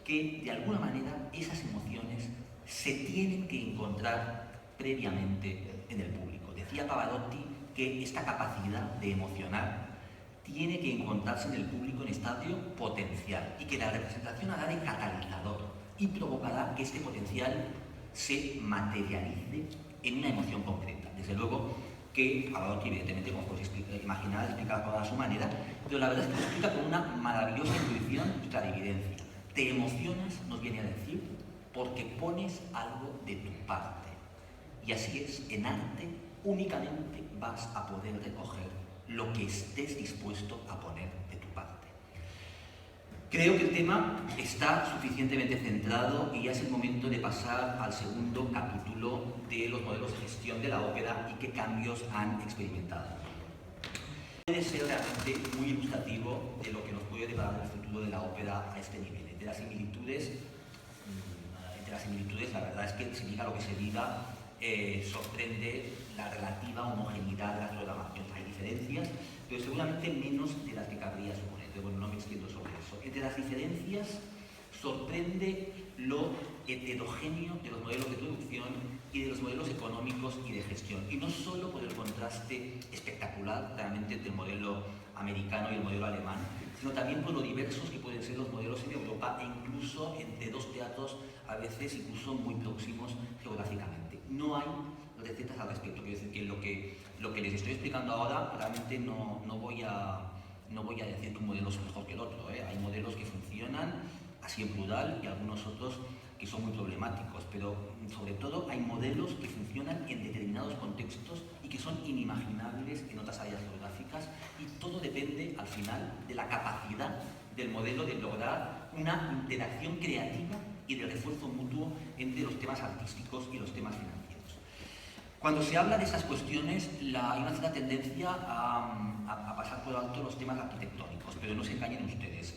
que de alguna manera esas emociones se tienen que encontrar previamente en el público. Decía Pavarotti que esta capacidad de emocionar tiene que encontrarse en el público en estadio potencial y que la representación hará de catalizador y provocará que este potencial se materialice en una emoción concreta. Desde luego que Pavarotti, evidentemente, como podéis imaginar, explica a su manera, pero la verdad es que lo explica con una maravillosa intuición y clarividencia. Te emocionas, nos viene a decir, porque pones algo de tu parte. Y así es, en arte únicamente vas a poder recoger lo que estés dispuesto a poner de tu parte. Creo que el tema está suficientemente centrado y ya es el momento de pasar al segundo capítulo de los modelos de gestión de la ópera y qué cambios han experimentado. Puede ser realmente muy ilustrativo de lo que nos puede deparar el futuro de la ópera a este nivel. Entre las similitudes, la verdad es que se diga lo que se diga, sorprende la relativa homogeneidad de la programación. Hay diferencias, pero seguramente menos de las que cabría suponer. Pero bueno, no me extiendo sobre eso. Entre las diferencias sorprende lo heterogéneo de los modelos de producción y de los modelos económicos y de gestión. Y no solo por el contraste espectacular, claramente, entre el modelo americano y el modelo alemán, sino también por lo diversos que pueden ser los modelos en Europa e incluso entre dos teatros, a veces incluso muy próximos geográficamente. No hay recetas al respecto. Quiero decir que lo que les estoy explicando ahora, realmente no voy a decir que un modelo es mejor que el otro. Hay modelos que funcionan así en plural y algunos otros que son muy problemáticos, pero sobre todo hay modelos que funcionan en determinados contextos y que son inimaginables en otras áreas geográficas, y todo depende al final de la capacidad del modelo de lograr una interacción creativa y de refuerzo mutuo entre los temas artísticos y los temas financieros. Cuando se habla de estas cuestiones, hay una cierta tendencia a pasar por alto los temas arquitectónicos, pero no se engañen ustedes.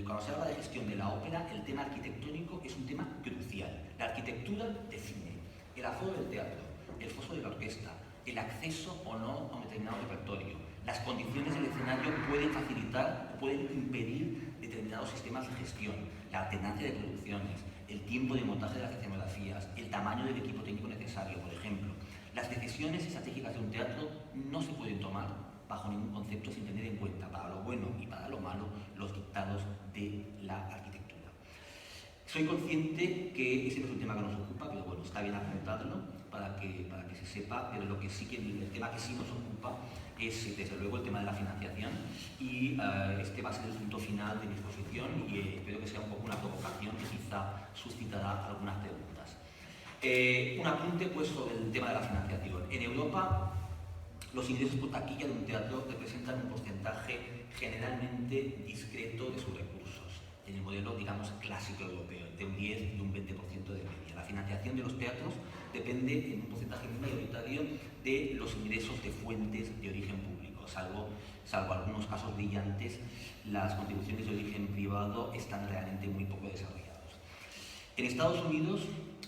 Cuando se habla de gestión de la ópera, el tema arquitectónico es un tema crucial. La arquitectura define el aforo del teatro, el foso de la orquesta, el acceso o no a un determinado repertorio. Las condiciones del escenario pueden facilitar o pueden impedir determinados sistemas de gestión, la alternancia de producciones, el tiempo de montaje de las escenografías, el tamaño del equipo técnico necesario, por ejemplo. Las decisiones estratégicas de un teatro no se pueden tomar bajo ningún concepto sin tener en cuenta, para lo bueno y para lo malo, los dictados de la arquitectura. Soy consciente que ese no es un tema que nos ocupa, pero bueno, está bien apuntarlo para que se sepa, pero el tema que sí nos ocupa es, desde luego, el tema de la financiación, y este va a ser el punto final de mi exposición, y espero que sea un poco una provocación que quizá suscitará algunas preguntas. Un apunte pues sobre el tema de la financiación. En Europa, los ingresos por taquilla de un teatro representan un porcentaje generalmente discreto de sus recursos, en el modelo, digamos, clásico europeo, de un 10 y un 20% de media. La financiación de los teatros depende en un porcentaje muy mayoritario de los ingresos de fuentes de origen público, salvo algunos casos brillantes, las contribuciones de origen privado están realmente muy poco desarrollados. En Estados Unidos,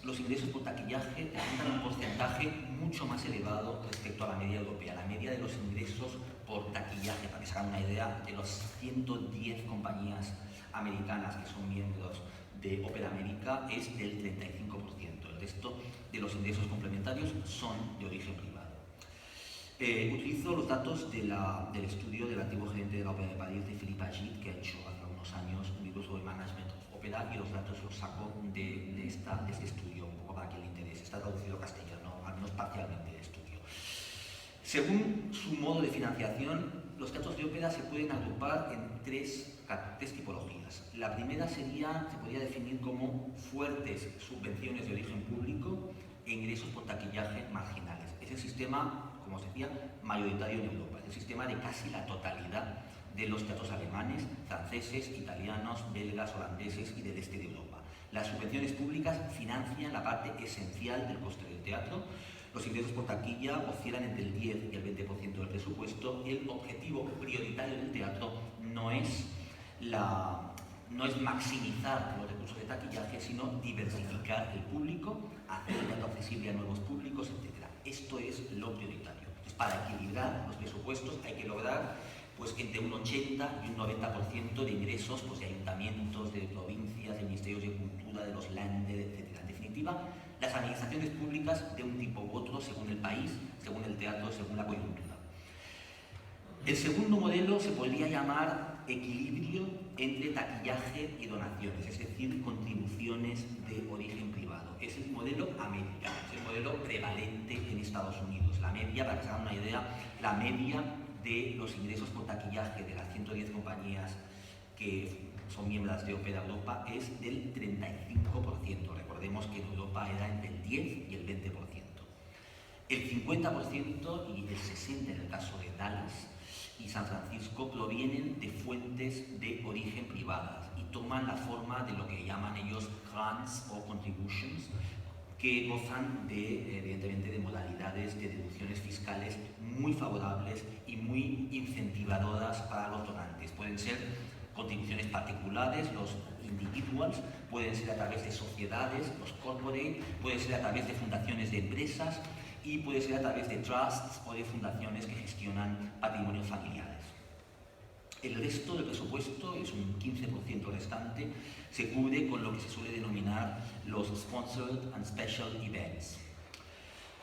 los ingresos por taquillaje representan un porcentaje mucho más elevado respecto a la media europea. La media de los ingresos por taquillaje, para que se hagan una idea, de las 110 compañías americanas que son miembros de Opera América es del 35%. El resto de los ingresos complementarios son de origen privado. Utilizo los datos del estudio del antiguo gerente de la Ópera de París, de Philippe Agit, que ha hecho hace unos años un libro sobre Management of Opera, y los datos los saco de este estudio, un poco para quien le interese. Está traducido a castellano, al menos parcialmente el estudio. Según su modo de financiación, los teatros de ópera se pueden agrupar en tres tipologías. La primera se podría definir como fuertes subvenciones de origen público e ingresos por taquillaje marginales. Es el sistema, como os decía, mayoritario en Europa. Es el sistema de casi la totalidad de los teatros alemanes, franceses, italianos, belgas, holandeses y del este de Europa. Las subvenciones públicas financian la parte esencial del coste del teatro. Los ingresos por taquilla oscilan entre el 10 y el 20% del presupuesto. El objetivo prioritario del teatro no es maximizar los recursos de taquillaje, sino diversificar el público, hacer el teatro accesible a nuevos públicos, etc. Esto es lo prioritario. Entonces, para equilibrar los presupuestos hay que lograr pues, entre un 80 y un 90% de ingresos pues, de ayuntamientos, de provincias, de ministerios de cultura, de los Länder, etc. En definitiva, las administraciones públicas de un tipo u otro, según el país, según el teatro, según la coyuntura. El segundo modelo se podría llamar equilibrio entre taquillaje y donaciones, es decir, contribuciones de origen privado. Es el modelo americano, es el modelo prevalente en Estados Unidos. La media, para que se hagan una idea, la media de los ingresos por taquillaje de las 110 compañías que son miembros de Opera Europa es del 35%. Recordemos que en Europa era entre el 10 y el 20%. El 50% y el 60% en el caso de Dallas y San Francisco provienen de fuentes de origen privadas y toman la forma de lo que llaman ellos grants o contributions, que gozan evidentemente de modalidades de deducciones fiscales muy favorables y muy incentivadoras para los donantes. Pueden ser contribuciones particulares, los individuals, pueden ser a través de sociedades, los corporate, puede ser a través de fundaciones de empresas y puede ser a través de trusts o de fundaciones que gestionan patrimonios familiares. El resto del presupuesto, es un 15% restante, se cubre con lo que se suele denominar los Sponsored and Special Events.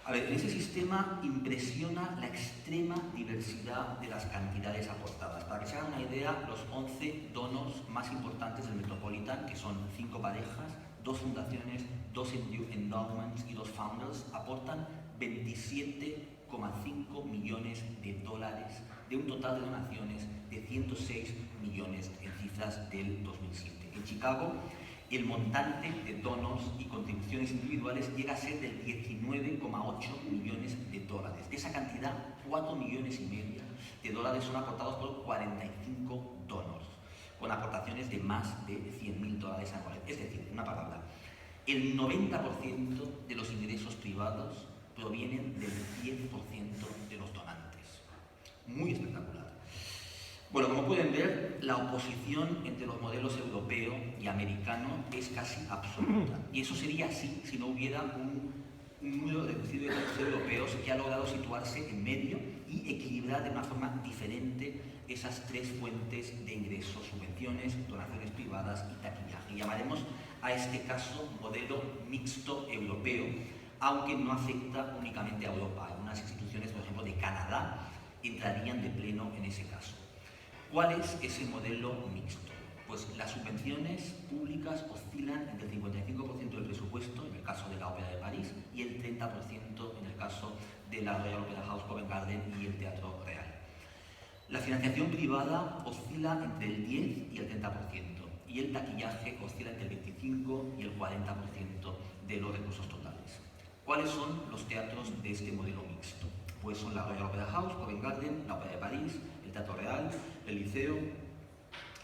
A ver, en ese sistema impresiona la extrema diversidad de las cantidades aportadas. Para que se hagan una idea, los 11 donors más importantes del Metropolitan, que son 5 parejas, 2 fundaciones, 2 endowments y 2 founders, aportan 27,5 millones de dólares de un total de donaciones de 106 millones en cifras del 2007. En Chicago, el montante de donors y contribuciones individuales llega a ser del 19,8 millones de dólares. De esa cantidad, 4,5 millones de dólares son aportados por 45 donors, con aportaciones de más de 100.000 dólares anuales. Es decir, en una palabra, el 90% de los ingresos privados provienen del 10% de los donantes. Muy espectacular. Bueno, como pueden ver, la oposición entre los modelos europeo y americano es casi absoluta. Y eso sería así si no hubiera un número reducido de países europeos que ha logrado situarse en medio y equilibrar de una forma diferente esas tres fuentes de ingresos: subvenciones, donaciones privadas y taquillaje. Llamaremos a este caso modelo mixto europeo, aunque no afecta únicamente a Europa. Algunas instituciones, por ejemplo, de Canadá, entrarían de pleno en ese caso. ¿Cuál es ese modelo mixto? Pues las subvenciones públicas oscilan entre el 55% del presupuesto, en el caso de la Ópera de París, y el 30% en el caso de la Royal Opera House, Covent Garden y el Teatro Real. La financiación privada oscila entre el 10 y el 30%, y el taquillaje oscila entre el 25 y el 40% de los recursos totales. ¿Cuáles son los teatros de este modelo mixto? Pues son la Royal Opera House, Covent Garden, la Ópera de París, el Teatro Real, el Liceo,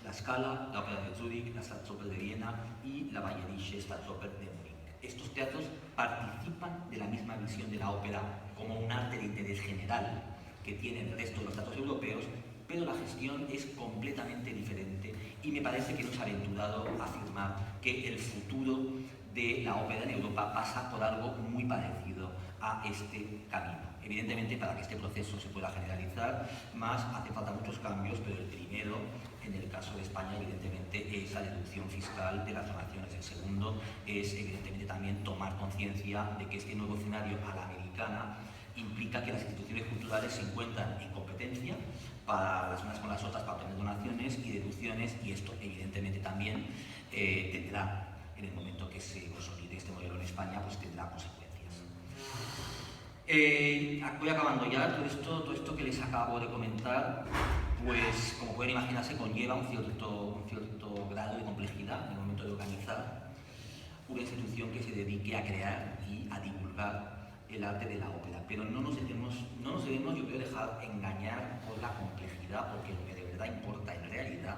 la Scala, la Ópera de Zúrich, la Staatsoper de Viena y la Bayerische Staatsoper de Múnich. Estos teatros participan de la misma visión de la ópera como un arte de interés general que tienen el resto de los teatros europeos, pero la gestión es completamente diferente y me parece que no es aventurado afirmar que el futuro de la ópera en Europa pasa por algo muy parecido a este camino. Evidentemente, para que este proceso se pueda generalizar más, hace falta muchos cambios, pero el primero, en el caso de España, evidentemente, es la deducción fiscal de las donaciones. El segundo es, evidentemente, también tomar conciencia de que este nuevo escenario a la americana implica que las instituciones culturales se encuentran en competencia para las unas con las otras para obtener donaciones y deducciones, y esto, evidentemente, también tendrá, en el momento que se consolide este modelo en España, pues tendrá consecuencias. Voy acabando ya. Todo esto que les acabo de comentar, pues como pueden imaginarse, conlleva un cierto grado de complejidad en el momento de organizar una institución que se dedique a crear y a divulgar el arte de la ópera. Pero no nos debemos, yo creo, dejar engañar por la complejidad, porque lo que de verdad importa en realidad,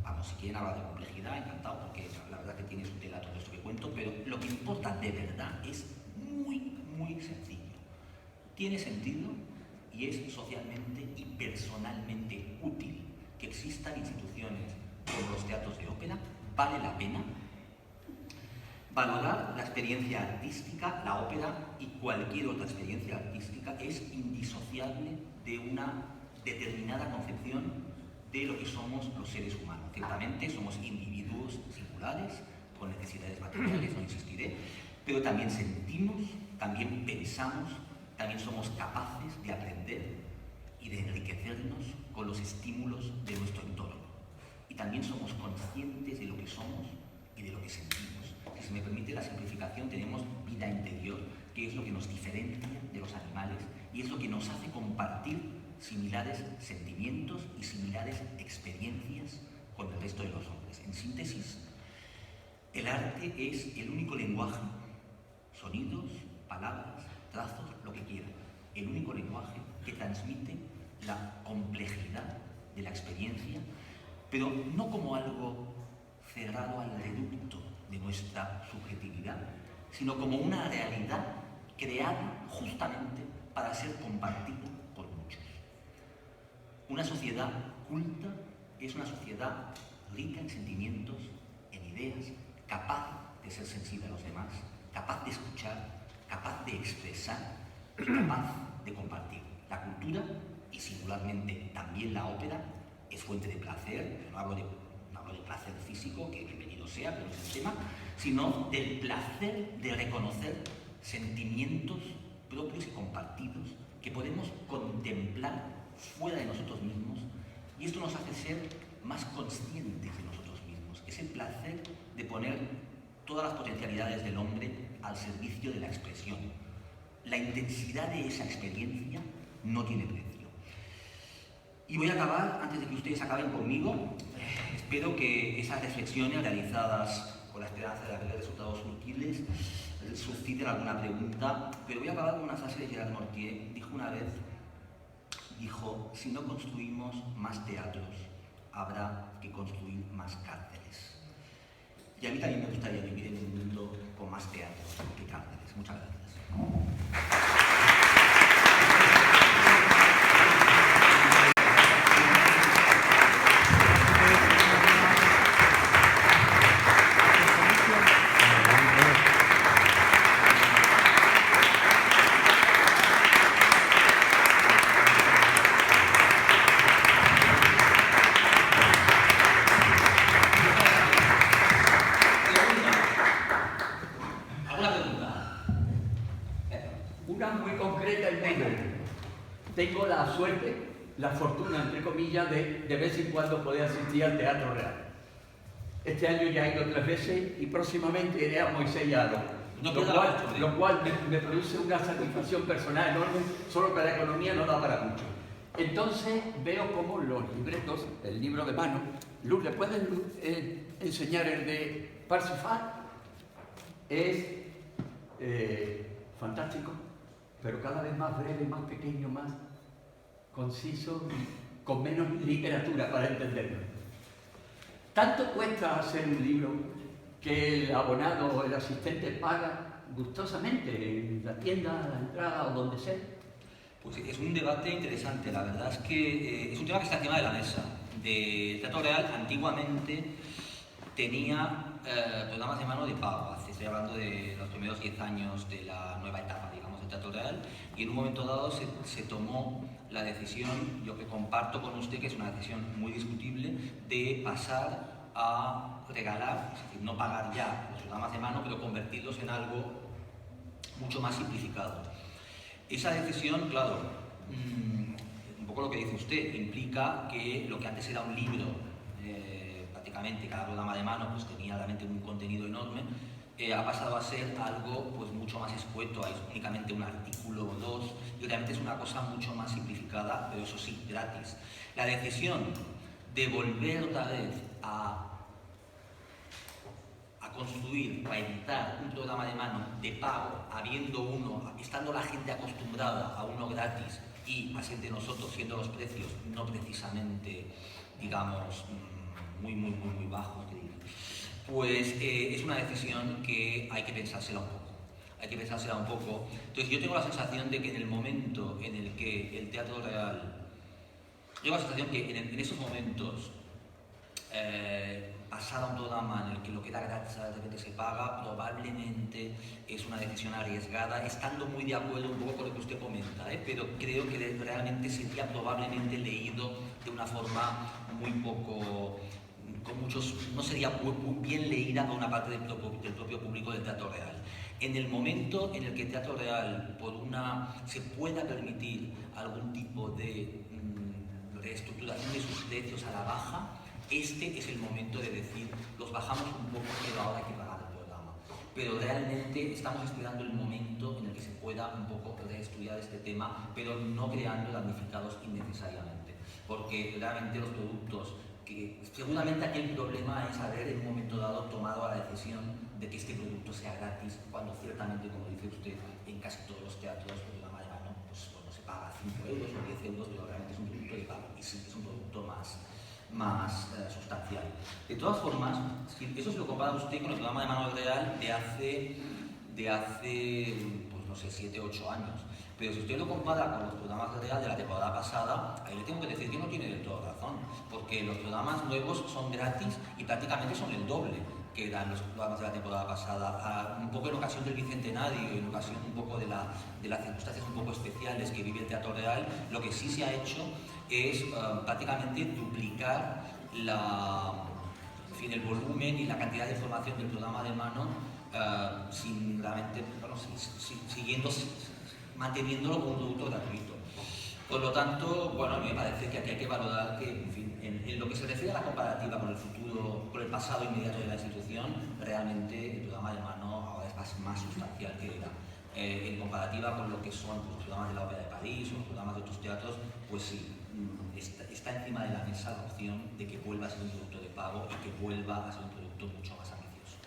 vamos, si quieren hablar de complejidad, encantado, porque la verdad que tiene su tela todo esto que cuento, pero lo que importa de verdad es muy, muy sencillo. Tiene sentido y es socialmente y personalmente útil que existan instituciones como los teatros de ópera. Vale la pena valorar la experiencia artística. La ópera y cualquier otra experiencia artística es indisociable de una determinada concepción de lo que somos los seres humanos. Ciertamente somos individuos singulares con necesidades materiales, no insistiré, pero también sentimos, también pensamos, también somos capaces de aprender y de enriquecernos con los estímulos de nuestro entorno. Y también somos conscientes de lo que somos y de lo que sentimos. Si se me permite la simplificación, tenemos vida interior, que es lo que nos diferencia de los animales y es lo que nos hace compartir similares sentimientos y similares experiencias con el resto de los hombres. En síntesis, el arte es el único lenguaje, sonidos, palabras, trazos, lo que quieran, el único lenguaje que transmite la complejidad de la experiencia, pero no como algo cerrado al reducto de nuestra subjetividad, sino como una realidad creada justamente para ser compartida por muchos. Una sociedad culta es una sociedad rica en sentimientos, en ideas, capaz de ser sensible a los demás, capaz de escuchar, capaz de expresar y capaz de compartir. La cultura, y singularmente también la ópera, es fuente de placer. No hablo de placer físico, que bienvenido sea, pero no es el tema, sino del placer de reconocer sentimientos propios y compartidos que podemos contemplar fuera de nosotros mismos, y esto nos hace ser más conscientes de nosotros mismos. Es el placer de poner todas las potencialidades del hombre al servicio de la expresión. La intensidad de esa experiencia no tiene precio. Y voy a acabar, antes de que ustedes acaben conmigo, espero que esas reflexiones realizadas con la esperanza de ver resultados útiles susciten alguna pregunta, pero voy a acabar con una frase de Gerard Mortier. Dijo, si no construimos más teatros, habrá que construir más cárceles. Y a mí también me gustaría vivir en un mundo con más teatros que cárceles. Muchas gracias. Una muy concreta y muy breve. Tengo la suerte, la fortuna, entre comillas, de vez en cuando poder asistir al Teatro Real. Este año ya he ido 3 veces y próximamente iré a Moisés y Aro, lo cual me produce una satisfacción personal enorme, solo que la economía no da para mucho. Entonces veo como los libretos, el libro de mano, Luz, ¿le puedes enseñar el de Parsifal? Es fantástico, pero cada vez más breve, más pequeño, más conciso y con menos literatura para entenderlo. Tanto cuesta hacer un libro que el abonado o el asistente paga gustosamente en la tienda, a la entrada o donde sea. Pues es un debate interesante, la verdad es que es un tema que está encima de la mesa. De Teatro Real antiguamente tenía programas de mano de pago, estoy hablando de los primeros 10 años de la nueva etapa, digamos, del Teatro Real, y en un momento dado se tomó la decisión, yo que comparto con usted que es una decisión muy discutible, de pasar a regalar, es decir, no pagar ya los programas de mano, pero convertirlos en algo mucho más simplificado. Esa decisión, claro, un poco lo que dice usted, implica que lo que antes era un libro, prácticamente cada programa de mano pues tenía realmente un contenido enorme, ha pasado a ser algo pues mucho más escueto, hay únicamente un artículo o 2, y realmente es una cosa mucho más simplificada, pero eso sí, gratis. La decisión de volver otra vez a construir, a editar un programa de mano de pago, habiendo uno, estando la gente acostumbrada a uno gratis y así de nosotros siendo los precios no precisamente, digamos, muy bajos, pues es una decisión que hay que pensársela un poco. Hay que pensársela un poco. Entonces yo tengo la sensación de que en el momento en el que el Teatro Real, yo tengo la sensación que en esos momentos pasar a un programa en el que lo que da gratis de repente se paga, probablemente es una decisión arriesgada, estando muy de acuerdo un poco con lo que usted comenta, pero creo que realmente sería probablemente leído de una forma muy poco, con muchos, no sería muy bien leída por una parte del propio público del Teatro Real. En el momento en el que el Teatro Real se pueda permitir algún tipo de reestructuración de sus precios a la baja, este es el momento de decir, los bajamos un poco, pero ahora hay que pagar el programa. Pero realmente estamos esperando el momento en el que se pueda un poco reestudiar este tema, pero no creando damnificados innecesariamente. Porque realmente los productos, que seguramente aquí el problema es haber en un momento dado tomado la decisión de que este producto sea gratis, cuando ciertamente, como dice usted, en casi todos los teatros el programa de mano, pues bueno, se paga 5 euros o 10 euros, pero realmente es un producto de pago y sí es un producto más sustancial. De todas formas, eso se lo compara usted con el programa de mano real de hace pues no sé, 7 o 8 años. Pero si usted lo compara con los programas de real de la temporada pasada, ahí le tengo que decir que no tiene del todo razón, porque los programas nuevos son gratis y prácticamente son el doble que eran los programas de la temporada pasada, un poco en ocasión del bicentenario, en ocasión un poco de las circunstancias un poco especiales que vive el Teatro Real. Lo que sí se ha hecho es prácticamente duplicar el volumen y la cantidad de información del programa de mano sin realmente, bueno, manteniéndolo como un producto gratuito. Por lo tanto, bueno, a mí me parece que aquí hay que valorar que, en fin, en lo que se refiere a la comparativa con el futuro, con el pasado inmediato de la institución, realmente el programa de mano ahora es más sustancial que era. En comparativa con lo que son los programas de la Ópera de París o los programas de otros teatros, pues sí, está encima de la mesa la opción de que vuelva a ser un producto de pago y que vuelva a ser un producto mucho más ambicioso.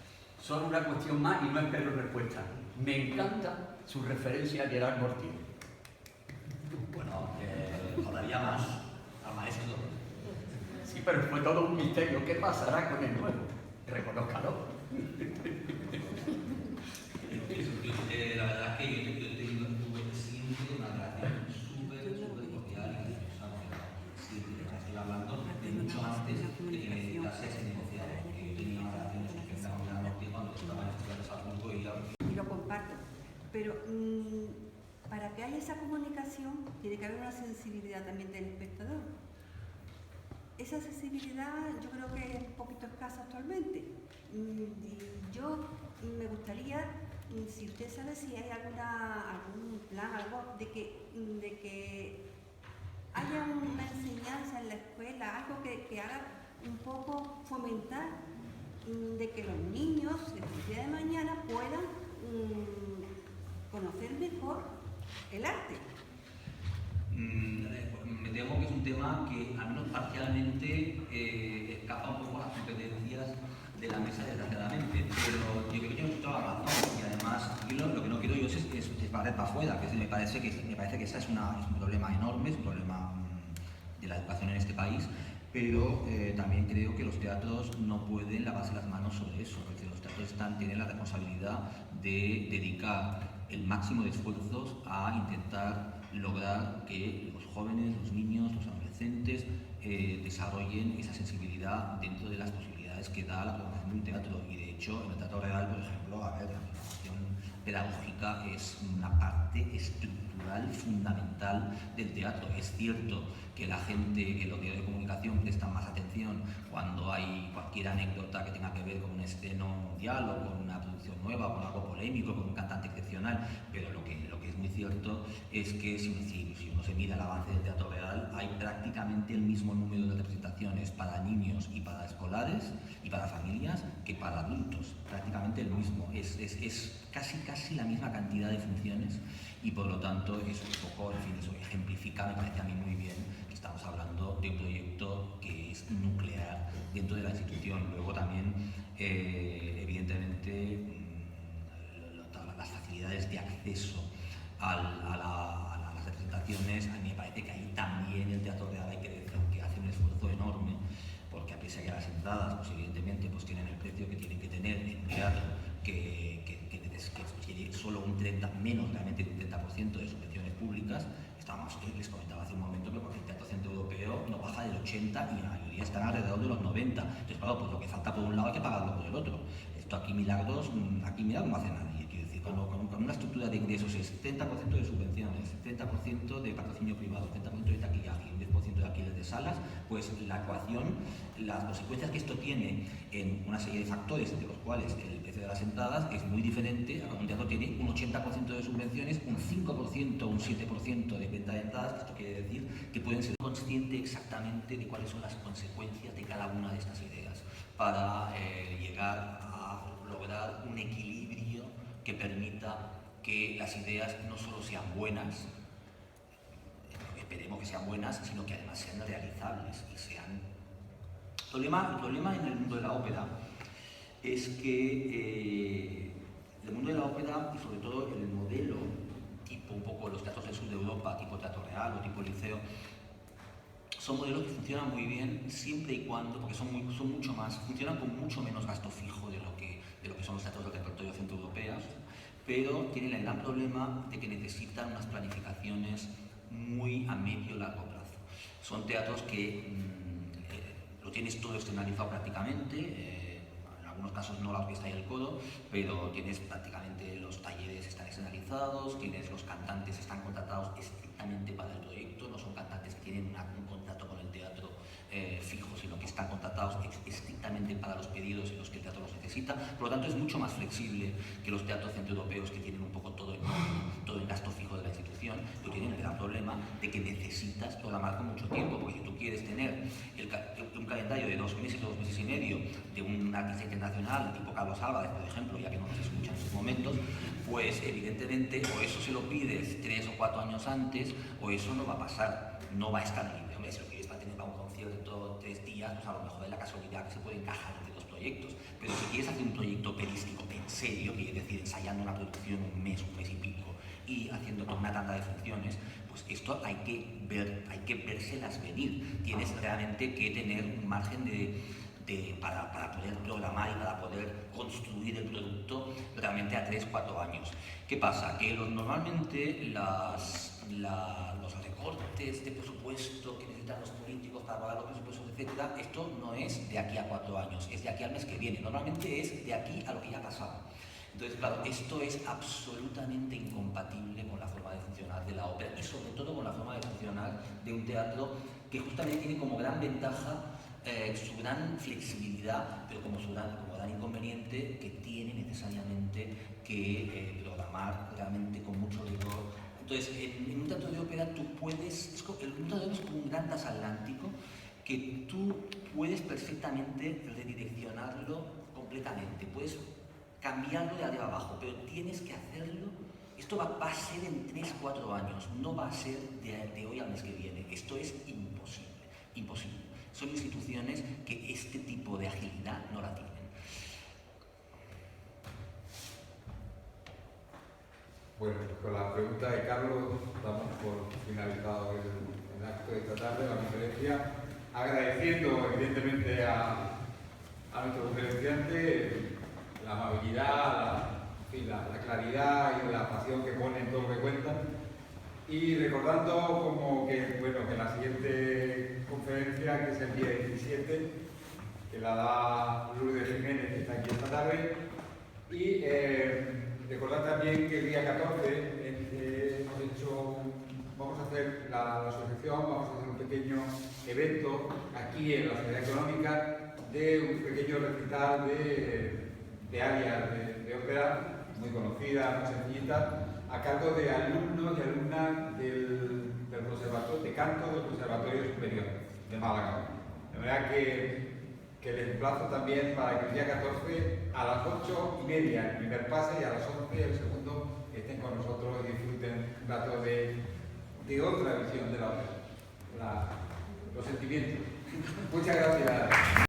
Solo una cuestión más y no espero respuesta. Me encanta su referencia a Gerard Mortier. Bueno, todavía más al maestro. Sí, pero fue todo un misterio. ¿Qué pasará con el nuevo? Reconózcalo. La verdad que yo tuve siempre una relación súper cordial y cariñosa con el siempre. Estoy hablando de mucho antes de que me dedicase a ese negociador, que yo tenía una relación estupenda con el norte cuando estaba en estudiar de Salzburgo y lo comparto. Pero para que haya esa comunicación tiene que haber una sensibilidad también del espectador. Esa sensibilidad yo creo que es un poquito escasa actualmente. Yo me gustaría si usted sabe si hay algún plan, algo de que haya una enseñanza en la escuela, algo que haga un poco fomentar de que los niños el día de mañana puedan conocer mejor el arte. Me temo que es un tema que, al menos parcialmente, escapa un poco a las competencias de la mesa, desgraciadamente. Pero yo creo que tienes toda la razón. Y además, aquí lo que no quiero yo es barrer para afuera, que me parece que ese es un problema enorme, es un problema de la educación en este país. Pero también creo que los teatros no pueden lavarse las manos sobre eso. Es decir, los teatros tienen la responsabilidad de dedicar el máximo de esfuerzos a intentar lograr que los jóvenes, los niños, los adolescentes desarrollen esa sensibilidad dentro de las posibilidades que da la programación de un teatro. Y de hecho, en el Teatro Real, por ejemplo, la programación pedagógica es una parte estructural fundamental del teatro. Es cierto que la gente, que los medios de comunicación prestan más atención cuando hay cualquier anécdota que tenga que ver con un estreno mundial o con una producción nueva, con algo polémico, con un cantante excepcional, pero lo que es muy cierto es que si uno se mira el avance del Teatro Real, hay prácticamente el mismo número de representaciones para niños y para escolares y para familias que para adultos, prácticamente el mismo. Es casi la misma cantidad de funciones y por lo tanto es un poco, en fin, eso ejemplifica, me parece a mí muy bien, que estamos hablando de un proyecto que es nuclear dentro de la institución. Luego también, evidentemente, las facilidades de acceso a las representaciones, a mí me parece que ahí también el Teatro Real hay que decir que hace un esfuerzo enorme, porque a pesar de que las entradas, pues evidentemente, pues tienen el precio que tienen que tener en un teatro que tiene solo menos realmente de un 30% de subvenciones públicas. Les comentaba hace un momento que el Teatro Centro Europeo no baja del 80 y la mayoría están alrededor de los 90. Entonces, claro, pues lo que falta por un lado hay que pagarlo por el otro. Esto aquí milagros, aquí mira cómo hace nadie. Quiero decir, con una estructura de ingresos es 30% de subvenciones, 30% de patrocinio privado, 30% de taquillaje, un 10% de alquiler de salas, pues la ecuación, las consecuencias que esto tiene en una serie de factores, entre los cuales el precio de las entradas es muy diferente a cuando un teatro tiene un 80% de subvenciones, un 5%, un 7% de venta de entradas, que esto quiere decir que pueden ser conscientes exactamente de cuáles son las consecuencias de cada una de estas ideas para llegar a lograr un equilibrio que permita que las ideas no solo sean buenas, esperemos que sean buenas, sino que además sean realizables y sean... El problema en el mundo de la ópera es que el mundo de la ópera, y sobre todo el modelo tipo un poco los teatros del sur de Europa, tipo Teatro Real o tipo Liceo, son modelos que funcionan muy bien siempre y cuando, porque funcionan con mucho menos gasto fijo de lo que son los teatros del repertorio centroeuropeos, pero tienen el gran problema de que necesitan unas planificaciones muy a medio y largo plazo. Son teatros que lo tienes todo externalizado prácticamente, en algunos casos no la orquesta y el coro, pero tienes prácticamente los talleres están externalizados, los cantantes están contratados estrictamente para el proyecto, no son cantantes que tienen un contrato con el teatro fijo, sino que están contratados estrictamente para los pedidos en los que el teatro los necesita. Por lo tanto, es mucho más flexible que los teatros centroeuropeos, que tienen un poco todo el gasto fijo de la institución, pero tienen el gran problema de que necesitas programar con mucho tiempo, porque si tú quieres tener un calendario de 2 meses o 2 meses y medio de un artista internacional tipo Carlos Álvarez, por ejemplo, ya que no nos escucha en estos momentos, pues evidentemente o eso se lo pides 3 o 4 años antes, o eso no va a pasar, no va a estar libre. Hombre, si lo quieres para tener para un concierto 3 días, pues a lo mejor es la casualidad que se puede encajar entre los proyectos. Pero si quieres hacer un proyecto operístico en serio, quiere decir ensayando una producción un mes y pico, y haciendo toda una tanda de funciones, pues esto hay que vérselas venir. Tienes realmente que tener un margen para poder programar y para poder construir el producto realmente a 3-4 años. ¿Qué pasa? Que normalmente los recortes de presupuesto que necesitan los políticos para pagar los presupuestos, etcétera, esto no es de aquí a 4 años, es de aquí al mes que viene. Normalmente es de aquí a lo que ya ha pasado. Entonces, claro, esto es absolutamente incompatible con la forma de funcionar de la ópera y sobre todo con la forma de funcionar de un teatro que justamente tiene como gran ventaja su gran flexibilidad, pero como gran inconveniente que tiene necesariamente que programar realmente con mucho rigor. Entonces, en un teatro de ópera tú puedes, un teatro de ópera es como un gran transatlántico que tú puedes perfectamente redireccionarlo completamente, puedes cambiarlo de arriba abajo, pero tienes que hacerlo. Esto va a ser en 3-4 años, no va a ser de hoy al mes que viene. Esto es imposible, imposible. Son instituciones que este tipo de agilidad no la tienen. Bueno, pues con la pregunta de Carlos damos por finalizado el acto de esta tarde, la conferencia, agradeciendo evidentemente a nuestro conferenciante la amabilidad, la claridad y la pasión que pone en todo lo que cuenta, y recordando como que, bueno, que la siguiente conferencia, que es el día 17, que la da Lourdes Jiménez, que está aquí esta tarde, y recordar también que el día 14 vamos a hacer la asociación, vamos a hacer un pequeño evento aquí en la Sociedad Económica de un pequeño recital de áreas de ópera muy conocidas, muy sencillitas, a cargo de alumnos y alumnas del conservatorio de canto del Conservatorio Superior de Málaga. De manera que les emplazo también para que el día 14 a las 8:30 el primer pase y a las 11 el segundo estén con nosotros y disfruten un rato de otra visión de la ópera, los sentimientos. Muchas gracias.